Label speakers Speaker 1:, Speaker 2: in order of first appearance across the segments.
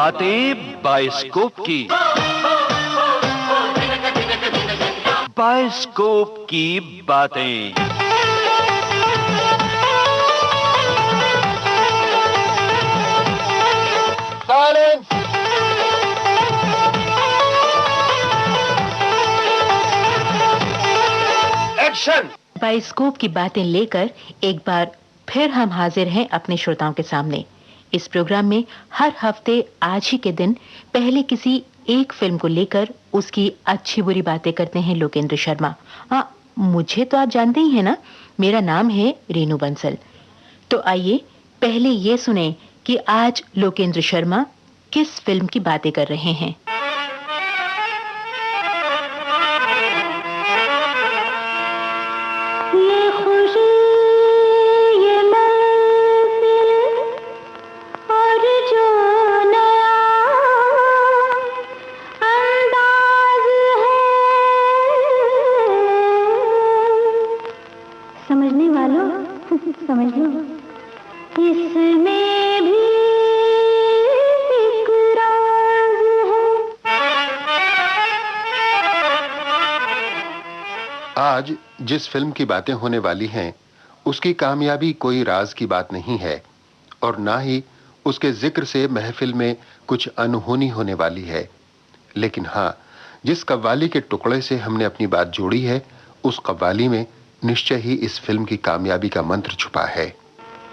Speaker 1: बातें बायोस्कोप की। बायोस्कोप की बातें।
Speaker 2: साइलेंस। एक्शन।
Speaker 3: बायोस्कोप की बातें लेकर एक बार फिर हम हाजिर हैं अपने श्रोताओं के सामने। इस प्रोग्राम में हर हफ्ते आज ही के दिन पहले किसी एक फिल्म को लेकर उसकी अच्छी बुरी बातें करते हैं लोकेंद्र शर्मा। मुझे तो आप जानते ही हैं ना, मेरा नाम है रेनू बंसल। तो आइए पहले ये सुने कि आज लोकेंद्र शर्मा किस फिल्म की बातें कर रहे हैं।
Speaker 4: समझने वालों समझ लो, इसमें भी एक राज है।
Speaker 2: आज जिस फिल्म की बातें होने वाली हैं, उसकी कामयाबी कोई राज की बात नहीं है और ना ही उसके जिक्र से महफिल में कुछ अनहोनी होने वाली है। लेकिन हाँ, जिस कव्वाली के टुकड़े से हमने अपनी बात जोड़ी है, उस कव्वाली में निश्चय ही इस फिल्म की कामयाबी का मंत्र छुपा है।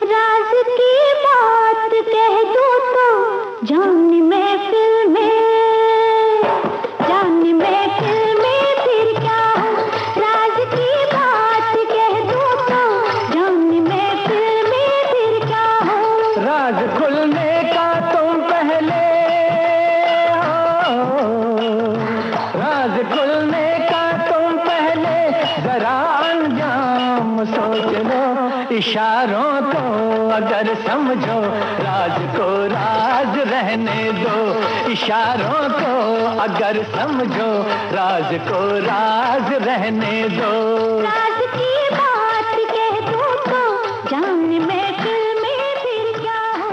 Speaker 4: राज की बात कह दूं तो जान महफिल में फिर क्या हो। राज की बात कह दूं तो जान महफिल में फिर क्या हो।
Speaker 5: राज खुलने का तुम पहले हो, राज खुलने का तुम पहले जरा सोच लो। इशारों को अगर समझो, राज को राज रहने दो। इशारों को अगर समझो, राज को राज रहने दो।
Speaker 4: राज की बात कह दूं तो जान महफिल में फिर क्या हो।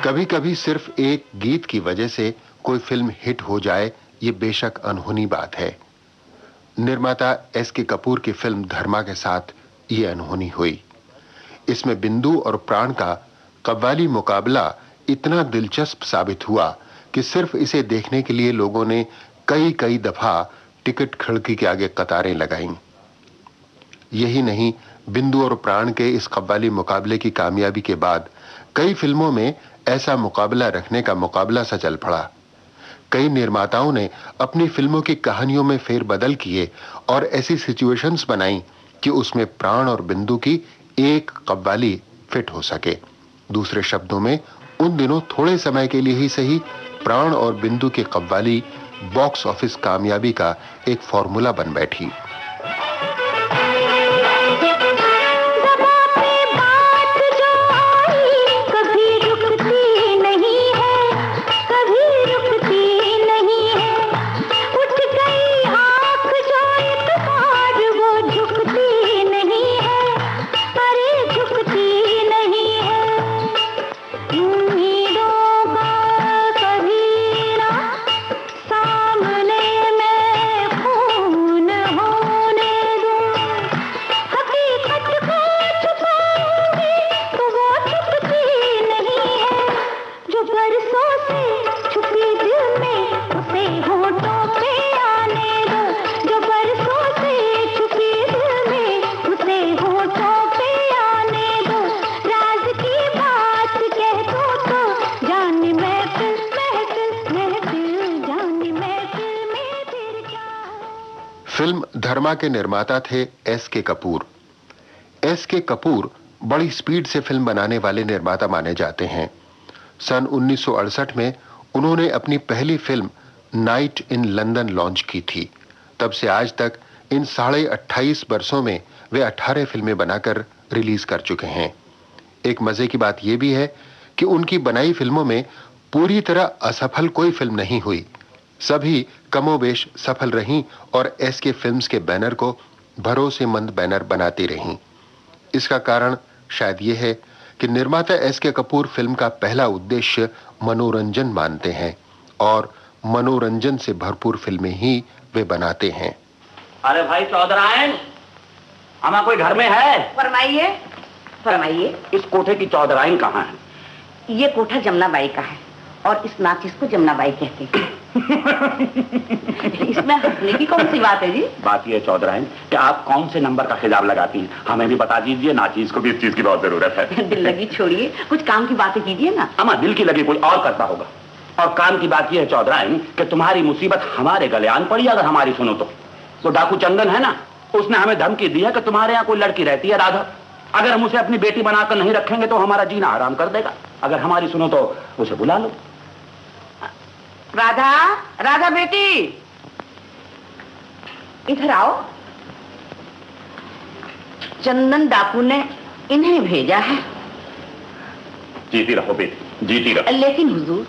Speaker 2: कभी-कभी सिर्फ एक गीत की वजह से कोई फिल्म हिट हो जाए, ये बेशक अनहोनी बात है। निर्माता एस.के. कपूर की फिल्म धर्मा के साथ ये अनहोनी हुई। इसमें बिंदु और प्राण का कव्वाली मुकाबला इतना दिलचस्प साबित हुआ कि सिर्फ इसे देखने के लिए लोगों ने कई दफा टिकट खिड़की के आगे कतारें लगाईं। यही नहीं, बिंदु और प्राण के इस कव्वाली मुकाबले की कामयाबी के बाद कई फिल्मों में ऐसा मुकाबला रखने का मुकाबला सा चल पड़ा। कई निर्माताओं ने अपनी फिल्मों की कहानियों में फेरबदल किए और ऐसी सिचुएशंस बनाई कि उसमें प्राण और बिंदु की एक कव्वाली फिट हो सके। दूसरे शब्दों में, उन दिनों थोड़े समय के लिए ही सही, प्राण और बिंदु की कव्वाली बॉक्स ऑफिस कामयाबी का एक फॉर्मूला बन बैठी। फिल्म धर्मा के निर्माता थे एस.के. कपूर। एस.के. कपूर बड़ी स्पीड से फिल्म बनाने वाले निर्माता माने जाते हैं। सन 1968 में उन्होंने अपनी पहली film night in London launch की थी। तब से आज तक इन 28.5 वर्षों में वे 18 फिल्में बनाकर रिलीज कर चुके हैं। एक मजे की बात यह भी है कि उनकी बनाई फिल्मों में पूरी तरह असफल कोई फिल्म नहीं हुई। सभी कमोबेश सफल रहीं और एस.के. फिल्म्स के बैनर को भरोसेमंद बैनर बनाती रहीं। इसका कारण शायद यह है कि निर्माता एस.के. कपूर फिल्म का पहला उद्देश्य मनोरंजन मानते हैं और मनोरंजन से भरपूर फिल्में ही वे बनाते हैं।
Speaker 6: अरे भाई चौधरायन, हमारा कोई घर में है?
Speaker 7: फरमाइए फरमाइए।
Speaker 6: इस कोठे की चौधरायन कहाँ है?
Speaker 7: ये कोठा जमुनाबाई का है और इस नाचिस को जमुनाबाई कहते हैं। इसमें हंसने की कौन सी बात है जी?
Speaker 6: बात यह है चौधरायन कि आप कौन से नंबर का खिजाब लगाती हैं, हमें भी बता दीजिए। नाचिस को भी इस चीज की बहुत जरूरत है।
Speaker 7: दिल लगी छोड़िए, कुछ काम की बातें कीजिए ना।
Speaker 6: अम्मा, दिल की लगी कोई और करता होगा। और काम की बात यह है चौधरायन कि तुम्हारी मुसीबत हमारे गले आन पड़ी अगर हमारी सुनो तो डाकू चंदन है ना, उसने हमें धमकी दी है कि तुम्हारे यहाँ कोई लड़की रहती है राधा, अगर हम उसे अपनी बेटी बनाकर नहीं रखेंगे तो हमारा जीना आराम कर देगा। अगर हमारी सुनो तो उसे बुला लो।
Speaker 7: राधा, राधा बेटी इधर आओ। चंदन डाकू ने इन्हें भेजा है।
Speaker 6: जीती रहो बेटी, जीती रहो।
Speaker 7: लेकिन हुजूर,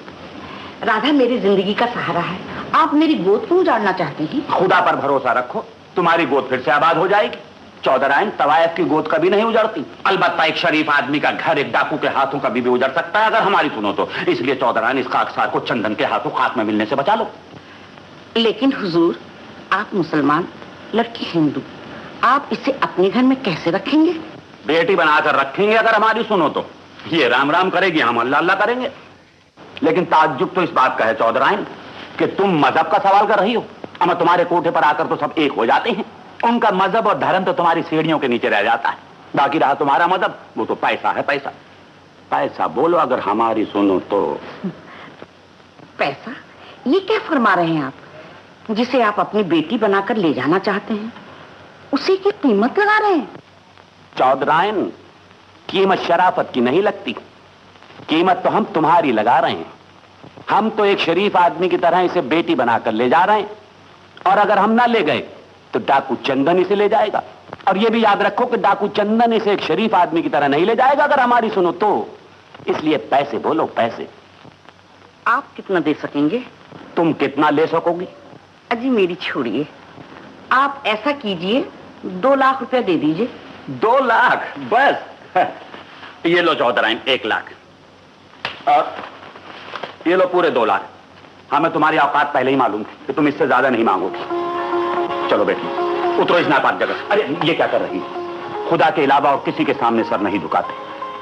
Speaker 7: राधा मेरी जिंदगी का सहारा है, आप मेरी गोद क्यों उजाड़ना चाहते हैं?
Speaker 6: खुदा पर भरोसा रखो, तुम्हारी गोद फिर से आबाद हो जाएगी। चौधरायन, तवायफ की गोद कभी नहीं उजड़ती। अलबत्ता एक शरीफ आदमी का घर एक डाकू के हाथों कभी भी उजड़ सकता है अगर हमारी सुनो तो। इसलिए चौधरायन, इस खाकसार को चंदन के हाथों खाक में मिलने से बचा लो।
Speaker 7: लेकिन हुजूर, आप मुसलमान, लड़की हिंदू, आप इसे अपने घर में कैसे रखेंगे?
Speaker 6: बेटी बनाकर रखेंगे अगर हमारी सुनो तो। ये राम राम करेगी, हम अल्लाह अल्लाह करेंगे। लेकिन ताज्जुब तो इस बात का है चौधरायन कि तुम मजहब का सवाल कर रही हो। अमा तुम्हारे कोठे पर आकर तो सब एक हो जाते हैं। उनका मजहब और धर्म तो तुम्हारी सीढ़ियों के नीचे रह जाता है। बाकी रहा तुम्हारा मजहब, वो तो पैसा है। पैसा पैसा बोलो अगर हमारी सुनो तो।
Speaker 7: पैसा? ये क्या फरमा रहे हैं आप? जिसे आप अपनी बेटी बनाकर ले जाना चाहते हैं, उसी की कीमत लगा रहे हैं।
Speaker 6: चौधरायन, कीमत शराफत की नहीं लगती, कीमत तो हम तुम्हारी लगा रहे हैं। हम तो एक शरीफ आदमी की तरह इसे बेटी बनाकर ले जा रहे हैं, और अगर हम ना ले गए तो डाकू चंदन इसे ले जाएगा। और ये भी याद रखो कि डाकू चंदन इसे एक शरीफ आदमी की तरह नहीं ले जाएगा अगर हमारी सुनो तो। इसलिए पैसे बोलो, पैसे।
Speaker 7: आप कितना दे सकेंगे?
Speaker 6: तुम कितना ले सकोगी?
Speaker 7: अजी मेरी छोड़िए, आप ऐसा कीजिए, 2 लाख रुपया दे दीजिए।
Speaker 6: 2 लाख बस? ये लो चौधरायन, 1 लाख। और ये लो पूरे 2 लाख। हमें तुम्हारी औकात पहले ही मालूम थी कि तुम इससे ज्यादा नहीं मांगोगी। चलो बेटी, उतरो इस नापाक जगह। अरे ये क्या कर रही है? खुदा के अलावा और किसी के सामने सर नहीं झुकाते।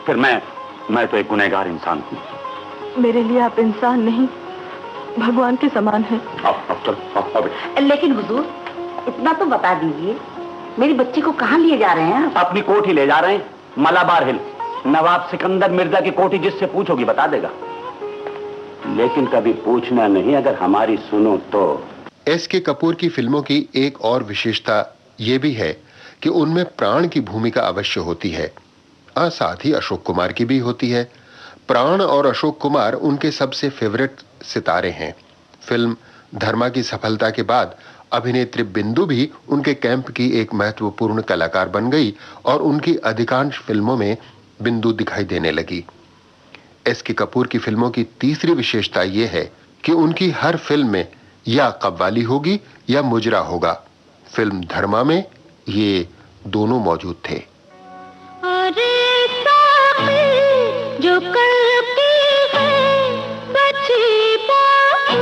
Speaker 6: फिर मैं तो एक गुनहगार इंसान हूं।
Speaker 8: मेरे लिए आप इंसान नहीं, भगवान के समान हैं।
Speaker 6: अब चलो, अब बेटी।
Speaker 7: लेकिन हुजूर, इतना तो बता दीजिए, मेरी बच्ची को कहाँ लिए जा रहे हैं?
Speaker 6: अपनी कोठी ले जा रहे हैं, मलाबार हिल। नवाब सिकंदर मिर्जा की कोठी, जिससे पूछोगी बता देगा। लेकिन कभी पूछना नहीं अगर हमारी सुनो तो।
Speaker 2: एस.के. कपूर की फिल्मों की एक और विशेषता यह भी है कि उनमें प्राण की भूमिका अवश्य होती है, साथ ही अशोक कुमार की भी होती है। प्राण और अशोक कुमार उनके सबसे फेवरेट सितारे हैं। फिल्म धर्मा की सफलता के बाद अभिनेत्री बिंदु भी उनके कैंप की एक महत्वपूर्ण कलाकार बन गई और उनकी अधिकांश फिल्मों में बिंदु दिखाई देने लगी। एस.के. कपूर की फिल्मों की तीसरी विशेषता यह है कि उनकी हर फिल्म में या कव्वाली होगी या मुजरा होगा। फिल्म धर्मा में ये दोनों मौजूद थे।
Speaker 4: अरे साक़ी जो करती है बची बाकी,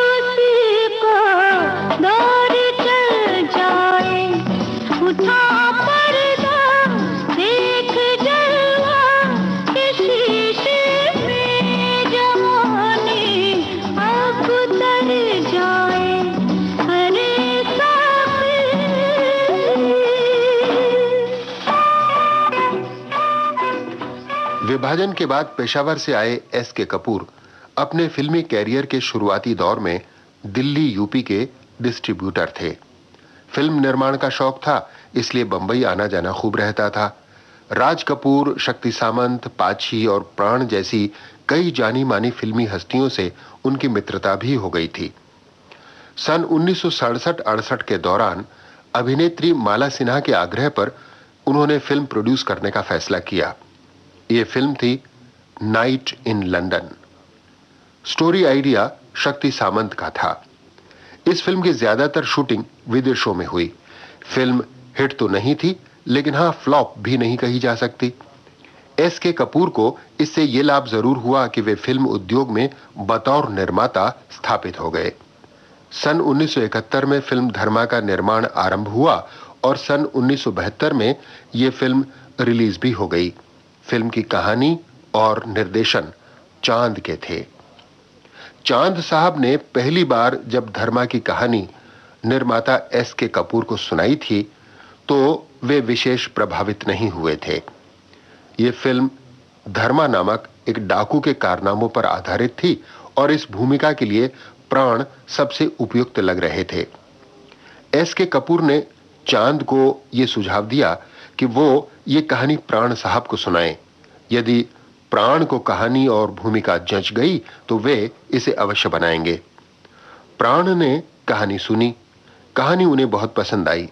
Speaker 4: उसी को दौड़ चल जाए। उठा पर्दा देख जलवा के शीशे में, जवानी अब उतर जाए। अरे साक़ी।
Speaker 2: विभाजन के बाद पेशावर से आए एस.के. कपूर अपने फिल्मी कैरियर के शुरुआती दौर में दिल्ली यूपी के डिस्ट्रीब्यूटर थे। फिल्म निर्माण का शौक था, इसलिए बंबई आना जाना खूब रहता था। राज कपूर, शक्ति सामंत, पाची और प्राण जैसी कई जानी मानी फिल्मी हस्तियों से उनकी मित्रता भी हो गई थी। सन 1967-68 के दौरान अभिनेत्री माला सिन्हा के आग्रह पर उन्होंने फिल्म प्रोड्यूस करने का फैसला किया। यह फिल्म थी night in London. Story idea शक्ति सामंत का था। इस फिल्म की ज्यादातर शूटिंग विदेशों में हुई। फिल्म हिट तो नहीं थी, लेकिन फ्लॉप भी नहीं कही जा सकती। एस.के. कपूर को इससे ये लाभ जरूर हुआ कि वे फिल्म उद्योग में बतौर निर्माता स्थापित हो गए। सन 1971 में फिल्म धर्मा का निर्माण आरंभ हुआ और सन 1972 में ये फिल्म रिलीज भी हो गई। फिल्म की कहानी और निर्देशन चांद के थे। चांद साहब ने पहली बार जब धर्मा की कहानी निर्माता एस.के. कपूर को सुनाई थी तो वे विशेष प्रभावित नहीं हुए थे। ये फिल्म धर्मा नामक एक डाकू के कारनामों पर आधारित थी और इस भूमिका के लिए प्राण सबसे उपयुक्त लग रहे थे। एस.के. कपूर ने चांद को यह सुझाव दिया कि वो ये कहानी प्राण साहब को सुनाएं। यदि प्राण को कहानी और भूमिका जंच गई तो वे इसे अवश्य बनाएंगे। प्राण ने कहानी सुनी, कहानी उन्हें बहुत पसंद आई।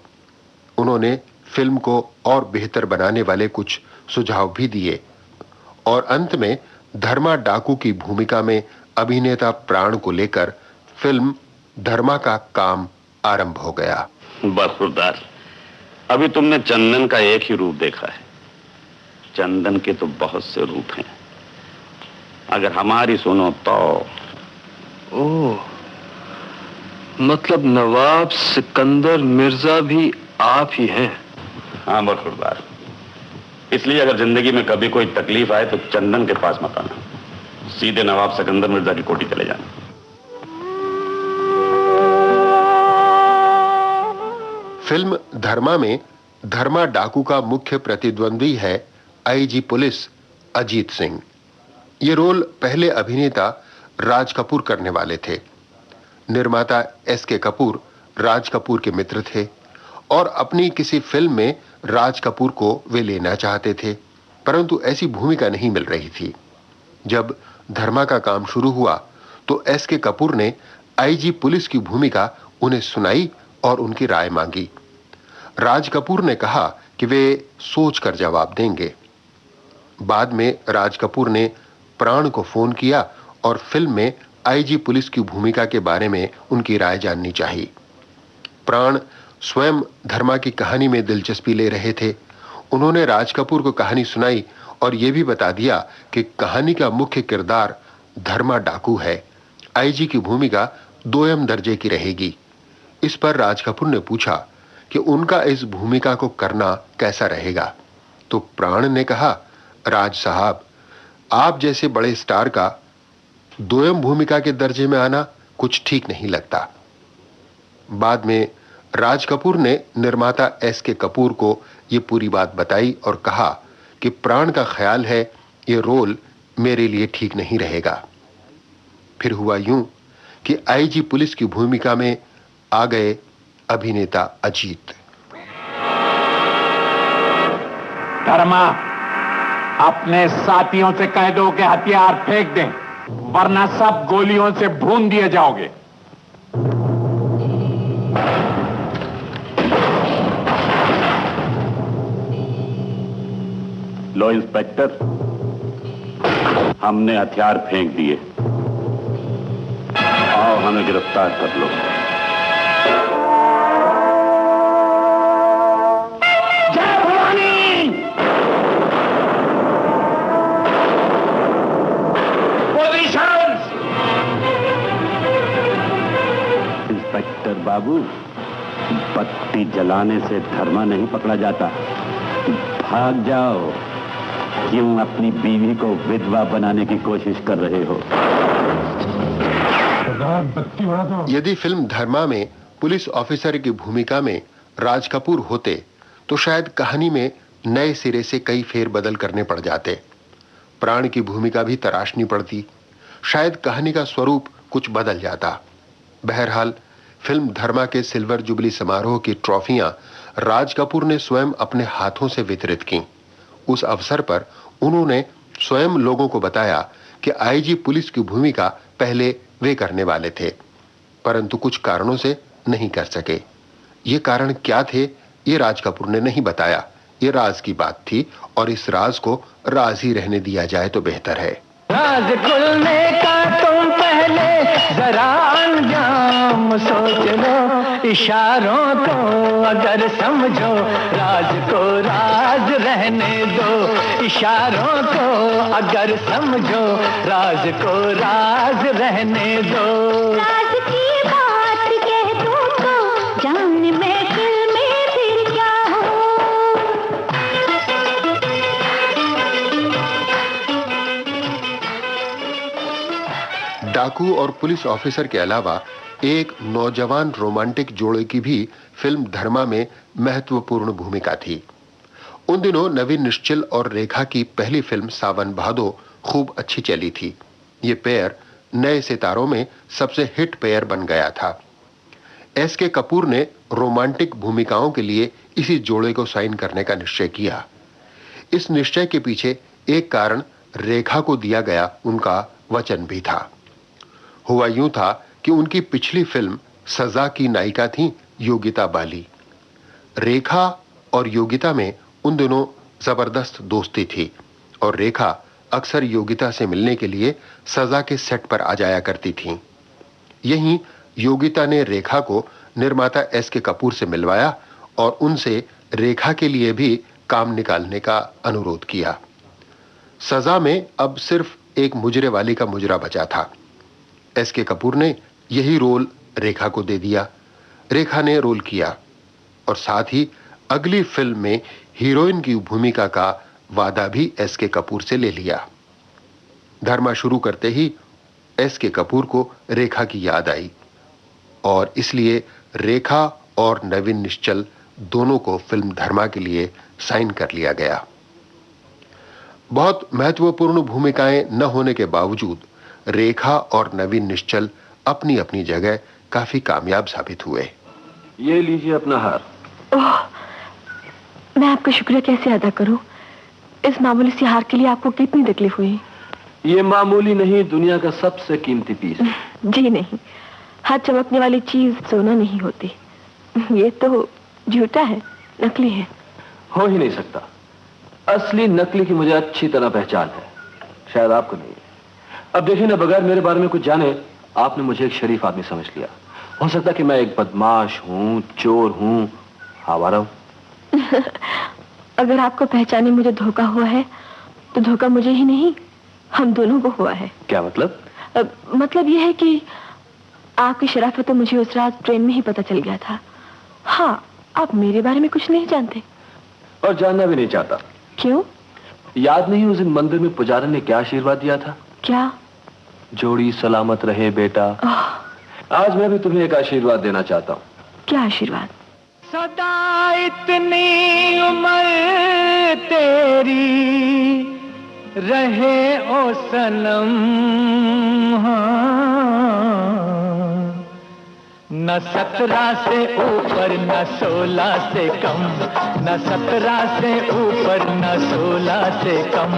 Speaker 2: उन्होंने फिल्म को और बेहतर बनाने वाले कुछ सुझाव भी दिए और अंत में धर्मा डाकू की भूमिका में अभिनेता प्राण को लेकर फिल्म धर्मा का काम आरंभ हो गया।
Speaker 6: बरखुरदार, अभी तुमने चंदन का एक ही रूप देखा है। चंदन के तो बहुत से रूप हैं। अगर हमारी सुनो तो।
Speaker 9: ओह, मतलब नवाब सिकंदर मिर्जा भी आप ही हैं?
Speaker 6: हाँ बरखुरदार, इसलिए अगर जिंदगी में कभी कोई तकलीफ आए तो चंदन के पास मत आना, सीधे नवाब सिकंदर मिर्जा की कोठी चले जाना।
Speaker 2: फिल्म धर्मा में धर्मा डाकू का मुख्य प्रतिद्वंदी है आईजी पुलिस अजीत सिंह। ये रोल पहले अभिनेता राज कपूर करने वाले थे। निर्माता एस.के. कपूर राज कपूर के मित्र थे और अपनी किसी फिल्म में राज कपूर को वे लेना चाहते थे, परंतु ऐसी भूमिका नहीं मिल रही थी। जब धर्मा का काम शुरू हुआ तो एस.के. कपूर ने आईजी पुलिस की भूमिका उन्हें सुनाई और उनकी राय मांगी। राज कपूर ने कहा कि वे सोच कर जवाब देंगे। बाद में राज कपूर ने प्राण को फोन किया और फिल्म में आईजी पुलिस की भूमिका के बारे में उनकी राय जाननी चाहिए। प्राण स्वयं धर्मा की कहानी में दिलचस्पी ले रहे थे। उन्होंने राज कपूर को कहानी सुनाई और यह भी बता दिया कि कहानी का मुख्य किरदार धर्मा डाकू है। आईजी की भूमिका दोयम दर्जे की रहेगी। इस पर राज कपूर ने पूछा कि उनका इस भूमिका को करना कैसा रहेगा, तो प्राण ने कहा, राज साहब, आप जैसे बड़े स्टार का दोयम भूमिका के दर्जे में आना कुछ ठीक नहीं लगता। बाद में राज कपूर ने निर्माता एस.के. कपूर को यह पूरी बात बताई और कहा कि प्राण का ख्याल है यह रोल मेरे लिए ठीक नहीं रहेगा। फिर हुआ यूं कि आईजी पुलिस की भूमिका में आ गए अभिनेता अजीत।
Speaker 10: धर्मा, अपने साथियों से कह दो कि हथियार फेंक दें, वरना सब गोलियों से भून दिए जाओगे।
Speaker 6: लो इंस्पेक्टर, हमने हथियार फेंक दिए। आओ हमें गिरफ्तार कर लो।
Speaker 10: जय भवानी! पोजीशन!
Speaker 6: इंस्पेक्टर बाबू, बत्ती जलाने से धर्मा नहीं पकड़ा जाता। भाग जाओ। क्यों अपनी बीवी को विधवा बनाने की कोशिश कर रहे हो?
Speaker 2: यदि फिल्म धर्मा में पुलिस ऑफिसर की भूमिका में राज कपूर होते तो शायद कहानी में नए सिरे से कई फेरबदल करने पड़ जाते। प्राण की भूमिका भी तराशनी पड़ती। शायद कहानी का स्वरूप कुछ बदल जाता। बहरहाल फिल्म धर्मा के सिल्वर जुबली समारोह की ट्रॉफियां राज कपूर ने स्वयं अपने हाथों से वितरित की। उस अवसर पर उन्होंने स्वयं लोगों को बताया कि आईजी पुलिस की भूमिका पहले वे करने वाले थे, परंतु कुछ कारणों से नहीं कर सके। ये कारण क्या थे, ये राज कपूर ने नहीं बताया। ये राज की बात थी और इस राज को राज ही रहने दिया जाए तो बेहतर है।
Speaker 5: राज खुलने का तुम पहले जरा अंजाम सोच लो इशारों को अगर समझो, राज को राज रहने दो। इशारों को अगर समझो, राज को राज रहने दो।
Speaker 4: राज की बात कह दूं तो जान महफिल में फिर क्या हो।
Speaker 2: डाकू और पुलिस ऑफिसर के अलावा एक नौजवान रोमांटिक जोड़े की भी फिल्म धर्मा में महत्वपूर्ण भूमिका थी। उन दिनों नवीन निश्चल और रेखा की पहली फिल्म सावन भादो खूब अच्छी चली थी। ये पेयर नए सितारों में सबसे हिट पेयर बन गया था। एस.के. कपूर ने रोमांटिक भूमिकाओं के लिए इसी जोड़े को साइन करने का निश्चय किया। इस निश्चय के पीछे एक कारण रेखा को दिया गया उनका वचन भी था। हुआ यूं था कि उनकी पिछली फिल्म सजा की नायिका थी योगिता बाली। रेखा और योगिता में उन दोनों जबरदस्त दोस्ती थी और रेखा अक्सर योगिता से मिलने के लिए सजा के सेट पर आ जाया करती थीं। यहीं योगिता ने रेखा को निर्माता एस.के. कपूर से मिलवाया और उनसे रेखा के लिए भी काम निकालने का अनुरोध किया। सजा में अब सिर्फ एक मुजरे वाली का मुजरा बचा था। एस.के. कपूर ने यही रोल रेखा को दे दिया। रेखा ने रोल किया और साथ ही अगली फिल्म में हीरोइन की भूमिका का वादा भी एस.के. कपूर से ले लिया। धर्मा शुरू करते ही एस.के. कपूर को रेखा की याद आई और इसलिए रेखा और नवीन निश्चल दोनों को फिल्म धर्मा के लिए साइन कर लिया गया। बहुत महत्वपूर्ण भूमिकाएं न होने के बावजूद रेखा और नवीन निश्चल अपनी अपनी जगह काफी कामयाब साबित हुए।
Speaker 9: ये लीजिए अपना हार।
Speaker 8: ओह, मैं आपका शुक्रिया कैसे अदा करूं? इस मामूली सी हार के लिए आपको कितनी तकलीफ हुई?
Speaker 9: ये मामूली नहीं, दुनिया का सबसे कीमती पीस।
Speaker 8: जी नहीं, हर चमकने वाली चीज सोना नहीं होती। ये तो झूठा है, नकली है।
Speaker 9: हो ही नहीं सकता। असली नकली की मुझे अच्छी तरह पहचान है, शायद आपको नहीं। अब देखिए ना, बगैर मेरे बारे में कुछ जाने आपने मुझे एक शरीफ आदमी समझ लिया। हो सकता कि मैं एक बदमाश हूं, चोर हूं, आवारा हूं।
Speaker 8: अगर आपको पहचाने मुझे धोखा हुआ है तो धोखा मुझे ही नहीं, हम दोनों को हुआ है।
Speaker 9: क्या मतलब?
Speaker 8: मतलब यह है कि आपकी शराफत तो मुझे उस रात ट्रेन में ही पता चल गया था। हाँ, आप मेरे बारे में कुछ नहीं जानते
Speaker 9: और जानना भी नहीं चाहता।
Speaker 8: क्यों?
Speaker 9: याद नहीं उस दिन मंदिर में पुजारी ने क्या आशीर्वाद दिया था?
Speaker 8: क्या?
Speaker 9: जोड़ी सलामत रहे बेटा। आज मैं भी तुम्हें एक आशीर्वाद देना चाहता हूँ।
Speaker 8: क्या आशीर्वाद?
Speaker 5: सदा इतनी उम्र तेरी रहे ओ सनम, न 17 से ऊपर न 16 से कम, न 17 से ऊपर न 16 से कम।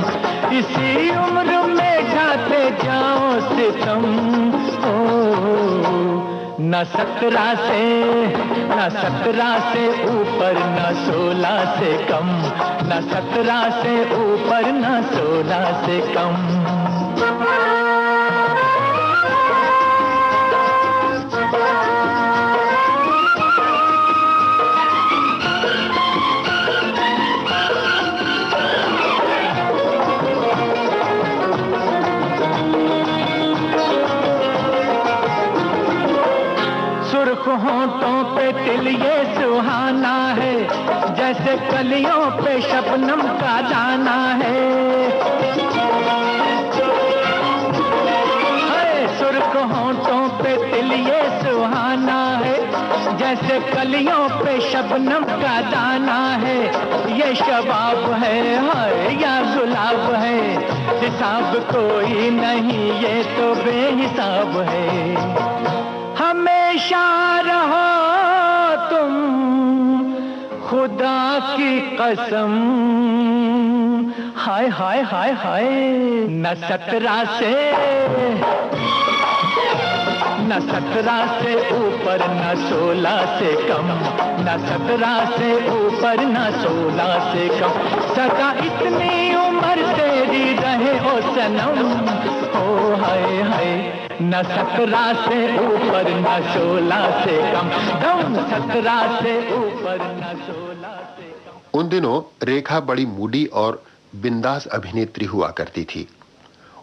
Speaker 5: इसी उम्र में ढाते जाओ सितम। न 17 से ऊपर न 16 से कम, न 17 से ऊपर न 16 से कम। होंठों पे तिल ये सुहाना है, जैसे कलियों पे शबनम का दाना है। सुर्ख होंठों पे तिल ये सुहाना है, जैसे कलियों पे शबनम का दाना है। ये शबाब है हाय या गुलाब है, हिसाब कोई नहीं ये तो बेहिसाब है। हमेशा रहो तुम खुदा की कसम, हाय हाय हाय हाय। न 17 से ऊपर न 16 से कम, न 17 से ऊपर न 16 से कम। सदा इतनी उम्र तेरी रहे ओ सनम, ओ हाय हाय। न 17 से ऊपर न 16 से कम, दम 17 से ऊपर न 16 से कम।
Speaker 2: उन दिनों रेखा बड़ी मूडी और बिंदास अभिनेत्री हुआ करती थी।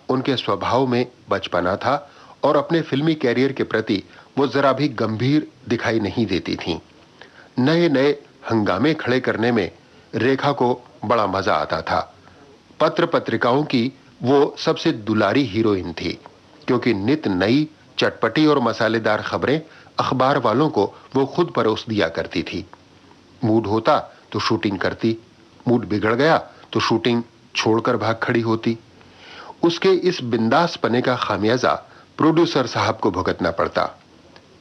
Speaker 2: उनके स्वभाव में बचपना था और अपने फिल्मी कैरियर के प्रति वो जरा भी गंभीर दिखाई नहीं देती थीं। नए नए हंगामे खड़े करने में रेखा को बड़ा मजा आता था। पत्र पत्रिकाओं की वो सबसे दुलारी हीरोइन थी, क्योंकि नित नई चटपटी और मसालेदार खबरें अखबार वालों को वो खुद परोस दिया करती थी। मूड होता तो शूटिंग करती, मूड बिगड़ गया तो शूटिंग छोड़कर भाग खड़ी होती। उसके इस बिंदास पने का खामियाजा प्रोड्यूसर साहब को भुगतना पड़ता।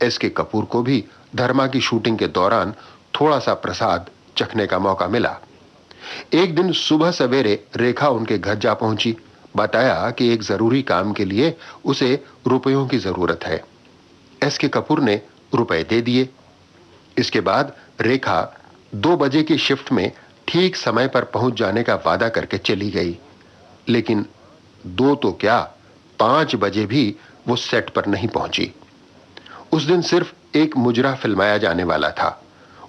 Speaker 2: एसके कपूर को भी धर्मा की शूटिंग के दौरान थोड़ा सा प्रसाद चखने का मौका मिला। एक दिन सुबह सवेरे रेखा उनके घर जा पहुंची। बताया कि एक जरूरी काम के लिए उसे रुपयों की जरूरत है। एसके कपूर ने रुपए दे दिए। इसके बाद रेखा 2 बजे की शिफ्ट में ठीक समय पर पहुंच जाने का वादा करके चली गई। लेकिन 2 तो क्या, 5 बजे भी वो सेट पर नहीं पहुंची। उस दिन सिर्फ एक मुजरा फिल्माया जाने वाला था।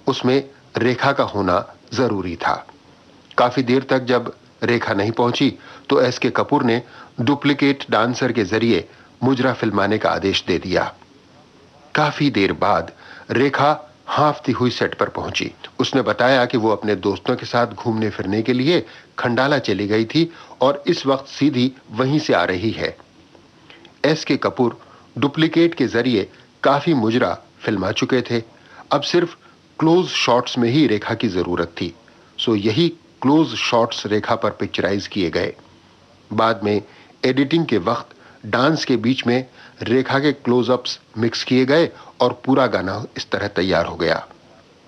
Speaker 2: उसमें रेखा का होना जरूरी था। काफी देर तक जब रेखा नहीं पहुंची तो एसके कपूर ने डुप्लीकेट डांसर के जरिए मुजरा फिल्माने का आदेश दे दिया। काफी देर बाद रेखा हांफती हुई सेट पर पहुंची। उसने बताया कि वो अपने दोस्तों के साथ घूमने फिरने के लिए खंडाला चली गई थी और इस वक्त सीधी वहीं से आ रही है। एसके कपूर डुप्लीकेट के जरिए काफी मुजरा फिल्मा चुके थे। अब सिर्फ क्लोज शॉट्स में ही रेखा की जरूरत थी, सो यही क्लोज शॉट्स रेखा पर पिक्चराइज किए गए। बाद में एडिटिंग के वक्त डांस के बीच में रेखा के क्लोजअप्स मिक्स किए गए और पूरा गाना इस तरह तैयार हो गया।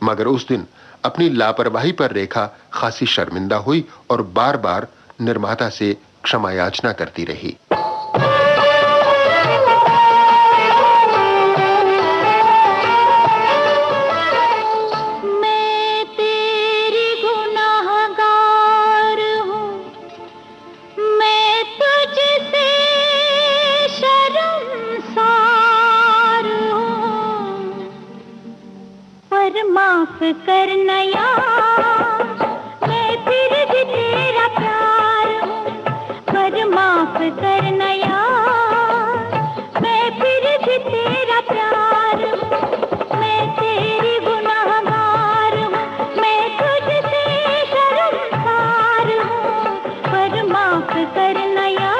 Speaker 2: मगर उस दिन अपनी लापरवाही पर रेखा खासी शर्मिंदा हुई और बार-बार निर्माता से क्षमा याचना करती रही।
Speaker 4: माफ कर नया, मैं फिर भी तेरा प्यार हूँ। पर माफ कर नया, मैं फिर भी तेरा प्यार हूँ। मैं तेरी गुनाहगार हूँ, मैं तुझसे शर्मसार हूँ। पर माफ कर नया,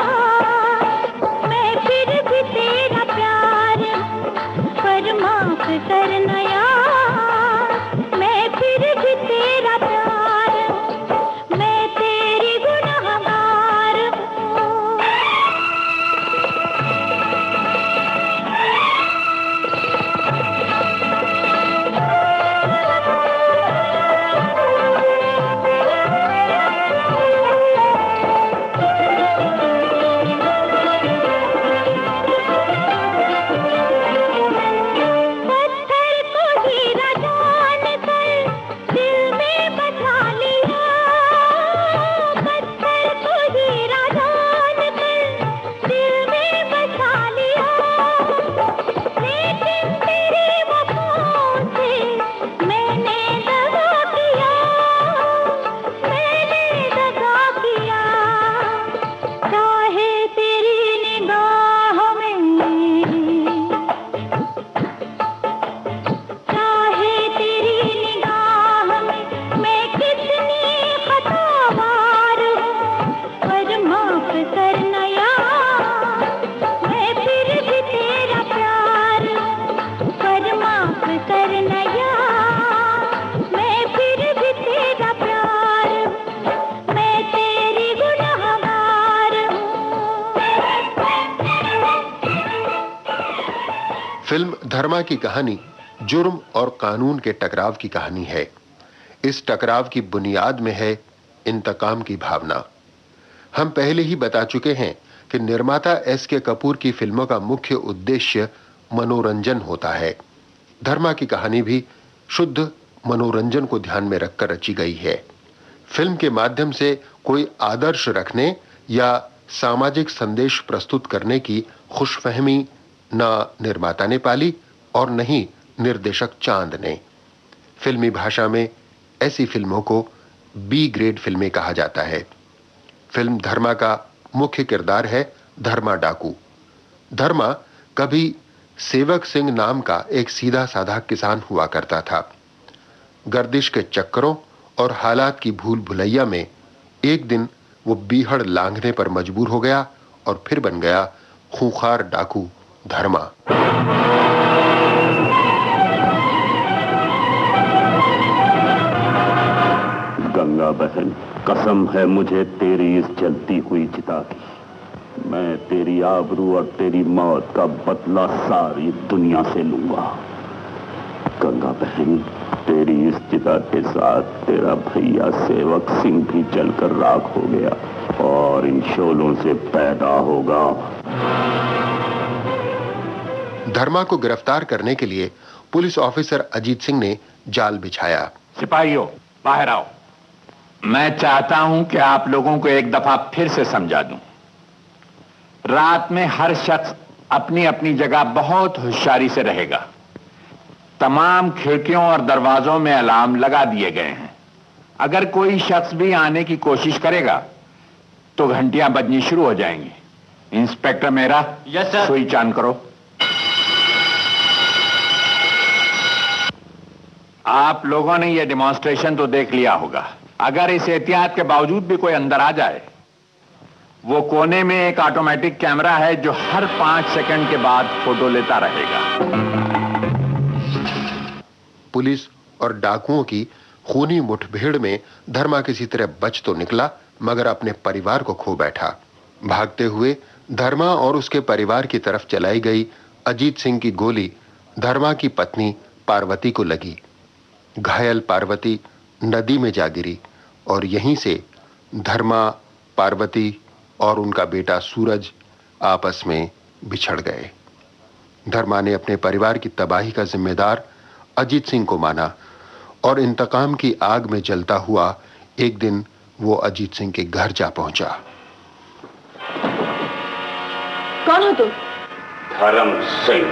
Speaker 4: मैं फिर भी तेरा प्यार हूँ। पर माफ कर नया,
Speaker 2: फिल्म धर्मा की कहानी जुर्म और कानून के टकराव की कहानी है। इस टकराव की बुनियाद में है इंतकाम की भावना। हम पहले ही बता चुके हैं कि निर्माता एसके कपूर की फिल्मों का मुख्य उद्देश्य मनोरंजन होता है। धर्मा की कहानी भी शुद्ध मनोरंजन को ध्यान में रखकर रची गई है। फिल्म के माध्यम से कोई आदर्श रखने या सामाजिक संदेश प्रस्तुत करने की खुशफहमी न निर्माता ने पाली और न ही निर्देशक चांद ने। फिल्मी भाषा में ऐसी फिल्मों को बी ग्रेड फिल्में कहा जाता है। फिल्म धर्मा का मुख्य किरदार है धर्मा डाकू। धर्मा कभी सेवक सिंह नाम का एक सीधा साधा किसान हुआ करता था। गर्दिश के चक्करों और हालात की भूल भुलैया में एक दिन वो बीहड़ लांघने पर मजबूर हो गया और फिर बन गया खूंखार डाकू धर्मा।
Speaker 6: गंगा बहन, कसम है मुझे तेरी इस जलती हुई चिता की। मैं तेरी आबरू और तेरी मौत का बदला सारी दुनिया से लूंगा। गंगा बहन, तेरी इस चिता के साथ तेरा भैया सेवक सिंह भी जलकर राख हो गया और इन शोलों से पैदा होगा।
Speaker 2: धर्मा को गिरफ्तार करने के लिए पुलिस ऑफिसर अजीत सिंह ने जाल बिछाया।
Speaker 10: सिपाहियों, बाहर आओ। मैं चाहता हूं कि आप लोगों को एक दफा फिर से समझा दूं। रात में हर शख्स अपनी अपनी जगह बहुत होशियारी से रहेगा। तमाम खिड़कियों और दरवाजों में अलार्म लगा दिए गए हैं। अगर कोई शख्स भी आने की कोशिश करेगा तो घंटियां बजनी शुरू हो जाएंगी। इंस्पेक्टर मेहरा, यस सर, सुई चांद करो। आप लोगों ने यह डेमोन्स्ट्रेशन तो देख लिया होगा। अगर इस एहतियात के बावजूद भी कोई अंदर आ जाए, वो कोने में एक ऑटोमेटिक कैमरा है जो हर 5 सेकंड के बाद फोटो लेता रहेगा।
Speaker 2: पुलिस और डाकुओं की खूनी मुठभेड़ में धर्मा किसी तरह बच तो निकला, मगर अपने परिवार को खो बैठा। भागते हुए धर्मा और उसके परिवार की तरफ चलाई गई अजीत सिंह की गोली धर्मा की पत्नी पार्वती को लगी। घायल पार्वती नदी में जा गिरी और यहीं से धर्मा, पार्वती और उनका बेटा सूरज आपस में बिछड़ गए। धर्मा ने अपने परिवार की तबाही का जिम्मेदार अजीत सिंह को माना और इंतकाम की आग में जलता हुआ एक दिन वो अजीत सिंह के घर जा पहुंचा।
Speaker 8: कौन हो तुम?
Speaker 6: धर्म सिंह।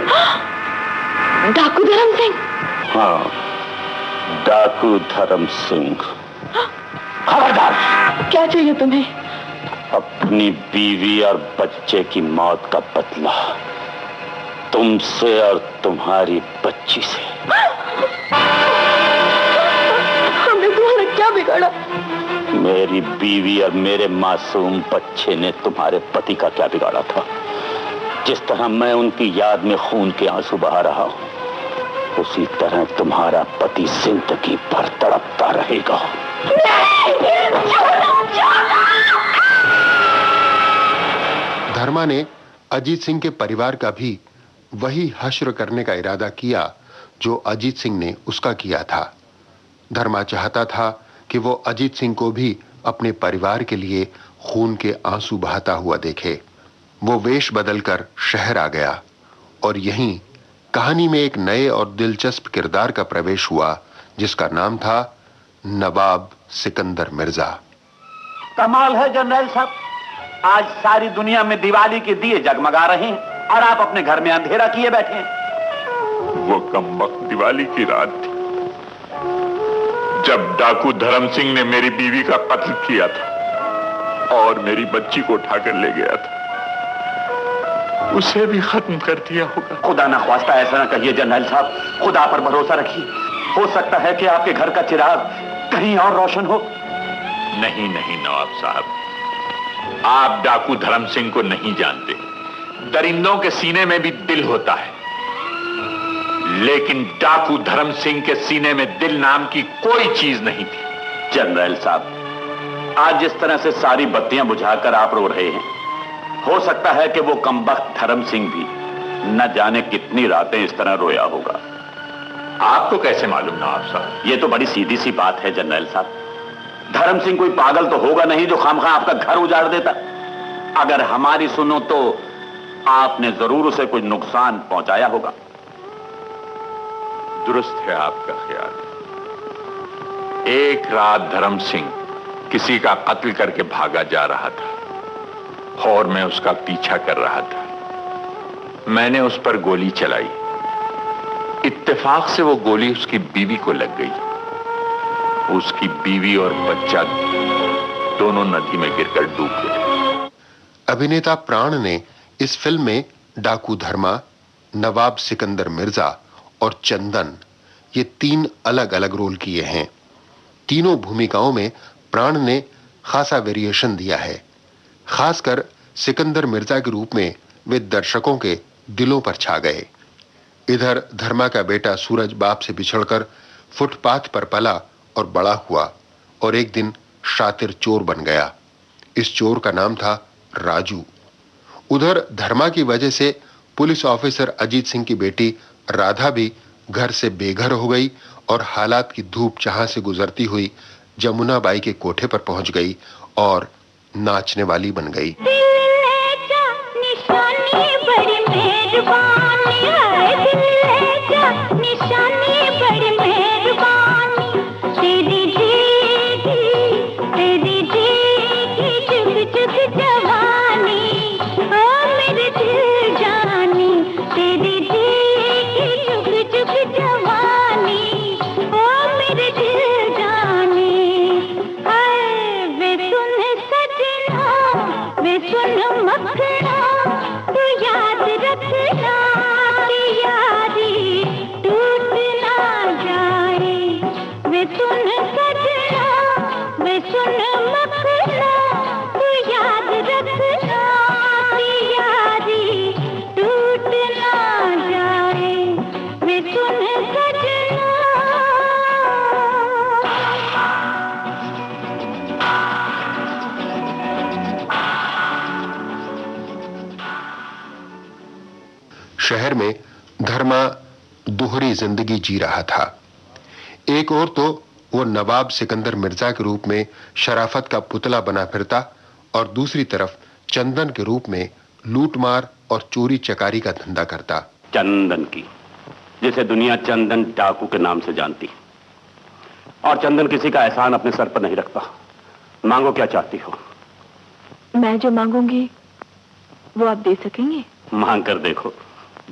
Speaker 8: डाकू धर्म सिंह?
Speaker 6: हाँ, डाकू धर्म सिंह। खबरदार!
Speaker 8: क्या चाहिए तुम्हें?
Speaker 6: अपनी बीवी और बच्चे की मौत का बदला, तुमसे और तुम्हारी बच्ची से।
Speaker 8: हमने तुम्हारा क्या बिगाड़ा?
Speaker 6: मेरी बीवी और मेरे मासूम बच्चे ने तुम्हारे पति का क्या बिगाड़ा था? जिस तरह मैं उनकी याद में खून के आंसू बहा रहा हूं, उसी तरह तुम्हारा पति जिंदगी भर तड़पता रहेगा।
Speaker 2: धर्मा ने अजीत सिंह के परिवार का भी वही हश्र करने का इरादा किया जो अजीत सिंह ने उसका किया था। धर्मा चाहता था कि वो अजीत सिंह को भी अपने परिवार के लिए खून के आंसू बहाता हुआ देखे। वो वेश बदलकर शहर आ गया और यहीं कहानी में एक नए और दिलचस्प किरदार का प्रवेश हुआ जिसका नाम था नवाब सिकंदर मिर्जा।
Speaker 6: कमाल है जनरल साहब, आज सारी दुनिया में दिवाली के दिए जगमगा रहे हैं और आप अपने घर में अंधेरा किए बैठे हैं।
Speaker 10: वो कमबख्त दिवाली की रात थी जब डाकू धर्म सिंह ने मेरी बीवी का कत्ल किया था और मेरी बच्ची को उठाकर ले गया था। उसे भी खत्म कर दिया होगा।
Speaker 6: खुदा ना ख्वास्ता ऐसा ना कहिए जनरल साहब, खुदा पर भरोसा रखिए। हो सकता है कि आपके घर का चिराग कहीं और रोशन हो।
Speaker 10: नहीं नहीं नवाब साहब, आप डाकू धर्म सिंह को नहीं जानते। दरिंदों के सीने में भी दिल होता है, लेकिन डाकू धर्म सिंह के सीने में दिल नाम की कोई चीज नहीं थी। जनरल साहब, आज जिस तरह से सारी बत्तियां बुझाकर आप रो रहे हैं, हो सकता है कि वो कमबख्त धर्म सिंह भी न जाने कितनी रातें इस तरह रोया होगा। आपको कैसे मालूम नवाब साहब? ये तो बड़ी सीधी सी बात है जनरल साहब। धर्म सिंह कोई पागल तो होगा नहीं जो खामखा आपका घर उजाड़ देता। अगर हमारी सुनो तो आपने जरूर उसे कुछ नुकसान पहुंचाया होगा। दुरुस्त है आपका ख्याल। एक रात धर्म सिंह किसी का कत्ल करके भागा जा रहा था और मैं उसका पीछा कर रहा था। मैंने उस पर गोली चलाई। इत्तेफाक से वो गोली उसकी बीवी को लग गई। उसकी बीवी और बच्चा दोनों नदी में गिरकर डूब गए।
Speaker 2: अभिनेता प्राण ने इस फिल्म में डाकू धर्मा, नवाब सिकंदर मिर्जा और चंदन, ये 3 अलग अलग रोल किए हैं। तीनों भूमिकाओं में प्राण ने खासा वेरिएशन दिया है। खासकर सिकंदर मिर्जा के रूप में वे दर्शकों के दिलों पर छा गए। इधर धर्मा का बेटा सूरज बाप से बिछड़कर फुटपाथ पर पला और बड़ा हुआ और एक दिन शातिर चोर बन गया। इस चोर का नाम था राजू। उधर धर्मा की वजह से पुलिस ऑफिसर अजीत सिंह की बेटी राधा भी घर से बेघर हो गई और हालात की धूप जहां से गुजरती हुई जमुना बाई के कोठे पर पहुंच गई और नाचने वाली बन गई।
Speaker 4: निशानी बड़ी मेहरबानी है, दिल ले जा निशानी बड़ी मेहरबानी, तेरी जीगी जुग जुग जवानी, ओ मेरे दिल जानी, तेरी जीगी जुग जुग जवानी, ओ मेरे दिल जानी। हाय वे सुन सजना, वे सुन मखना, तू याद रखना कि यारी टूट ना जाए। वे सुन सजना, वे सुन मखना, तू याद रखना कि यारी टूट ना जाए। वे सुन सजना।
Speaker 2: शहर में धर्मा दोहरी जिंदगी जी रहा था। एक और तो वो नवाब सिकंदर मिर्जा के रूप में शराफत का पुतला बना फिरता और दूसरी तरफ चंदन के रूप में लूटमार और चोरी चकारी का धंधा करता।
Speaker 6: चंदन की, जिसे दुनिया चंदन डाकू के नाम से जानती, और चंदन किसी का एहसान अपने सर पर नहीं रखता। मांगो क्या चाहती हो?
Speaker 8: मैं जो मांगूंगी वो आप दे सकेंगे?
Speaker 6: मांग कर देखो।